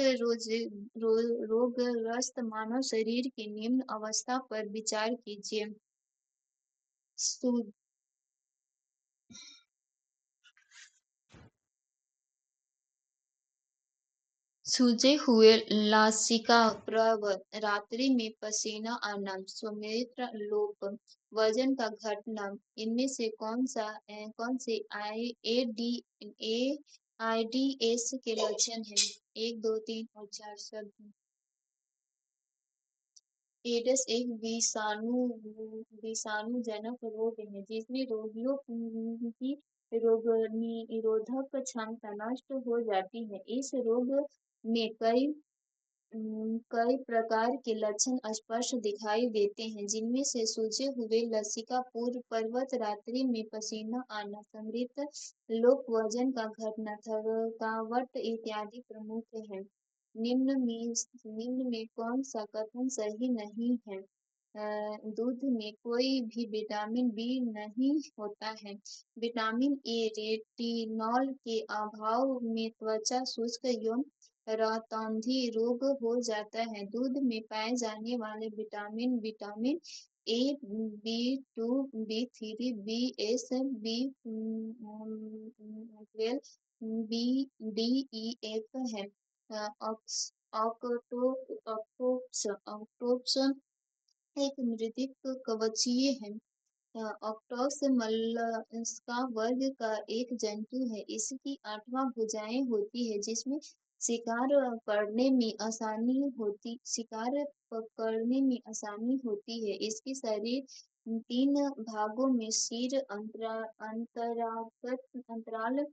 [SPEAKER 1] रोगग्रस्त मानव शरीर की निम्न अवस्था पर विचार कीजिए। सू- सूजे हुए लासिका प्रव रात्रि में पसीना आना स्वमेध लोप वजन का घटना इनमें से कौन से आईडीएस के लक्षण हैं? 1, 2, 3 और 4 शब्द। एड्स एक विषाणुजनक रोग है जिसमें रोगियों की रोग निरोधक क्षमता नष्ट हो जाती है। इस रोग में कई प्रकार के लक्षण स्पष्ट दिखाई देते हैं जिनमें से सूजे हुए लसिका पूर्व पर्वत रात्रि में पसीना आना समृद्ध लोक वजन का घटना थकावट इत्यादि प्रमुख हैं। निम्न में कौन सा कथन सही नहीं है? दूध में कोई भी विटामिन बी नहीं होता है। विटामिन ए रेटिनॉल के अभाव में त्वचा शुष्क एवं रतौंधी रोग हो जाता है। दूध में पाए जाने वाले vitamin A, B2, B3, B B12, B, D, E, F है। ऑक्टोप्स एक मृदिक कवचीय है। ऑक्टोपस मलस्का वर्ग का एक जंतु है। इसकी 8 भुजाएं होती है जिसमें शिकार पकड़ने में आसानी होती है। इसके शरीर 3 भागों में सिर अंतराल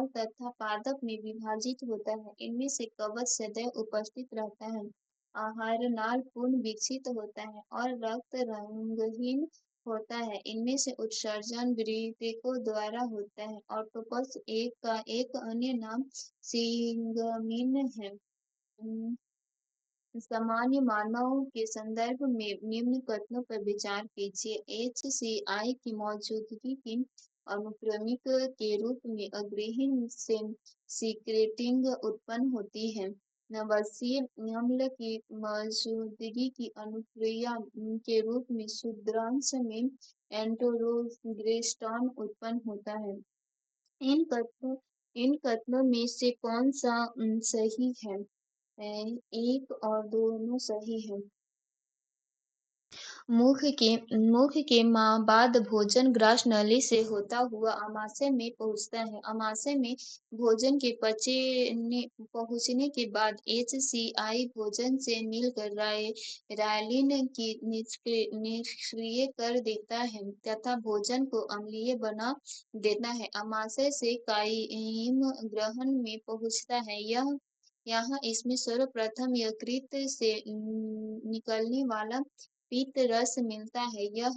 [SPEAKER 1] तथा पादप में विभाजित होता है। इनमें से कवच सदैव उपस्थित रहता है। आहार नाल पूर्ण विकसित होता है और रक्त रंगहीन होता है। इनमें से उत्सर्जन वृक्कों द्वारा होता है। ऑक्टोपस का एक अन्य नाम सिंगमिन है। सामान्य मानव के संदर्भ में निम्न कथनों पर विचार कीजिए। HCl की मौजूदगी की अनुक्रमिक के रूप में अग्रहीन से सिक्रेटिंग उत्पन्न होती है। नवसीय अम्ल की मौजूदगी की अनुक्रिया के रूप में शुद्रांश में एंटरोस्टेरोन उत्पन्न होता है। इन कथनों में से कौन सा सही है? एक और दोनों सही है। मुख के बाद भोजन ग्रास नली से होता हुआ आमाशय में पहुंचता है। आमाशय में भोजन के पहुंचने के बाद HCl भोजन से मिलकर रायलिन की निष्क्रिय कर देता है तथा भोजन को अम्लीय बना देता है। आमाशय से कायिम ग्रहण में पहुंचता है। यहाँ इसमें सर्वप्रथम यकृत से निकलने वाला पित्त रस मिलता है। यह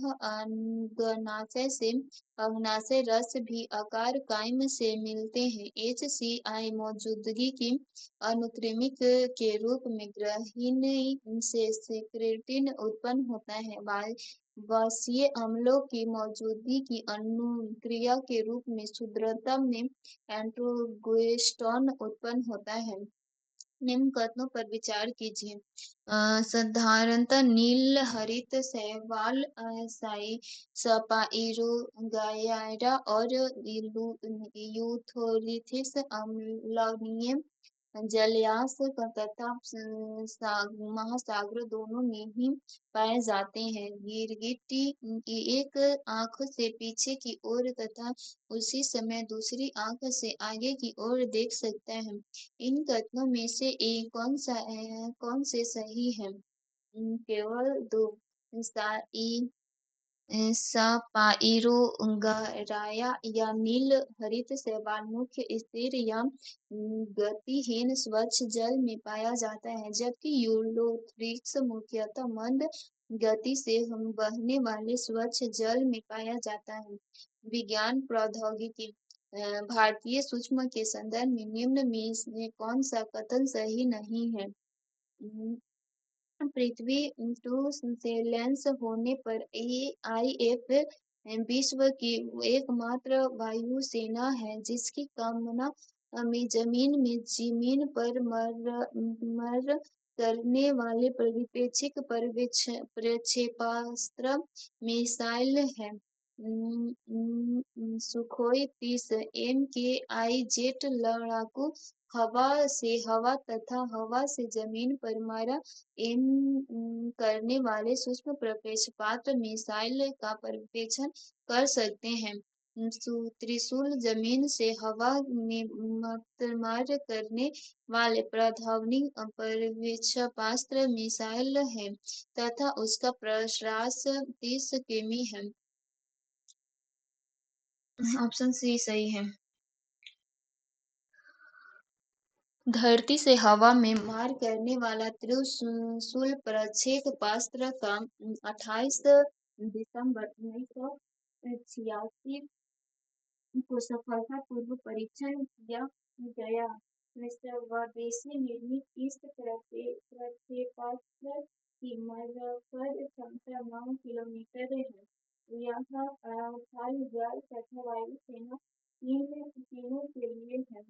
[SPEAKER 1] अग्नाशय रस भी आकार कायम से मिलते हैं। HCl मौजूदगी की अनुक्रमिक के रूप में ग्रहिणी से सिक्रेटिन उत्पन्न होता है। वाष्पीय अम्लों की मौजूदगी की अनुक्रिया के रूप में शुद्रतम में एंट्रोस्टेरोन उत्पन्न होता है। निम्न कथनों पर विचार कीजिए। साधारणतः नील हरित शैवाल सपाइरोगायरा और यूथोरिथिस अम्लीय जलयाश तथा महासागर दोनों में ही पाए जाते हैं। गिरगिटी एक आंख से पीछे की ओर तथा उसी समय दूसरी आंख से आगे की ओर देख सकता है। इन कथनों में से कौन से सही है? केवल दो। सपाइरोगाया या नील हरित शैवाल मुख्य स्थिर या गतिहीन स्वच्छ जल में पाया जाता है जबकि यूलोथ्रिक्स मुख्यतः मंद गति से बहने वाले स्वच्छ जल में पाया जाता है। विज्ञान प्रौद्योगिकी भारतीय सूक्ष्म के संदर्भ में निम्न में से कौन सा कथन सही नहीं है? पृथ्वी टू सेलेंस होने पर AIF विश्व की एकमात्र वायुसेना है जिसकी कामना में जमीन पर मर करने वाले परिप्रेक्षिक प्रक्षेपास्त्र मिसाइल है। सुखोई 30 MKI जेट लड़ाकू हवा से हवा तथा हवा से जमीन पर मारा एम करने वाले सूक्ष्म प्रक्षेपास्त्र मिसाइल का परिक्षेपण कर सकते हैं। त्रिशूल जमीन से हवा में मार करने वाले प्राथमिक प्रक्षेपास्त्र मिसाइल है तथा उसका प्रसार 30 किमी है। ऑप्शन सी सही है। धरती से हवा में मार करने वाला त्रिशूल प्रक्षेपास्त्र का 28 दिसंबर 1986 को सफलतापूर्वक परीक्षण किया गया। स्वदेशी निर्मित इस प्रक्षेपास्त्र की मरकज क्षमता 9 किलोमीटर है। यह थल जल तथा वायुसेना तीनों के लिए है।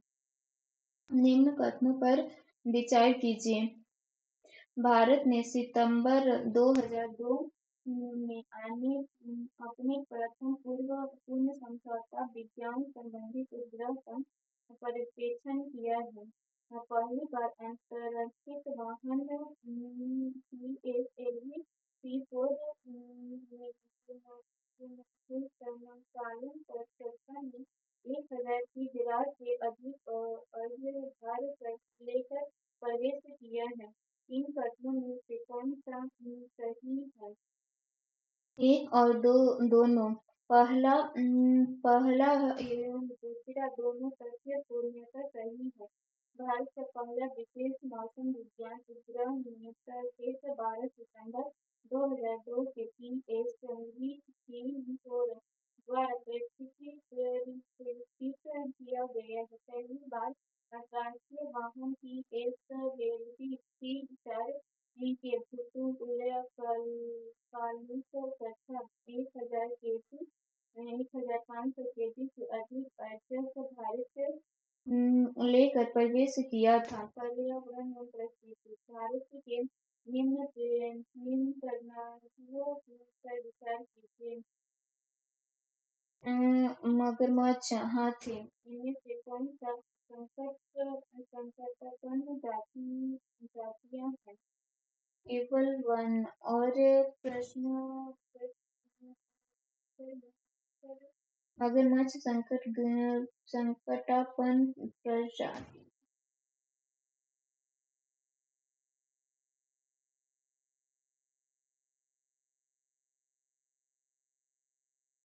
[SPEAKER 1] निम्न कथनों पर विचार कीजिए। भारत ने सितंबर 2002 में अपने प्रथम पूर्ण समझौता विज्ञान संबंधित उपग्रह का प्रक्षेपण किया है। पहली बार अंतरिक्ष वाहन PSLV C4 समकालीन प्रक्षेपण में 1000 की दरार से अधिक भार लेकर प्रवेश किया है। इन कथनों में से कौन सा सही है? एक और दोनों। पहला एवं दूसरा दोनों तथ्य पूर्णतः सही है। भारत का पहला विशेष मौसम विज्ञान उपग्रह नेत्रकेत 12 सितंबर 2002 के PSLV C4 द्वारा प्रक्षेपित किया गया है। पहली बार आकाशीय वाहन PSLV C4 के भूतूलकालिक तथा 1500 kg से अधिक अत्यधिक भार से लेकर प्रवेश किया था। पर्यावरण एवं परिस्थिति। भारत के निम्न प्रणालियों पर विचार कीजिए। मगरमच्छ, हाथी। इनमें से कौन सा संकटापन्न जातियां हैं? केवल वन। और प्रश्न मगरमच्छ संकटापन्न प्रजाति।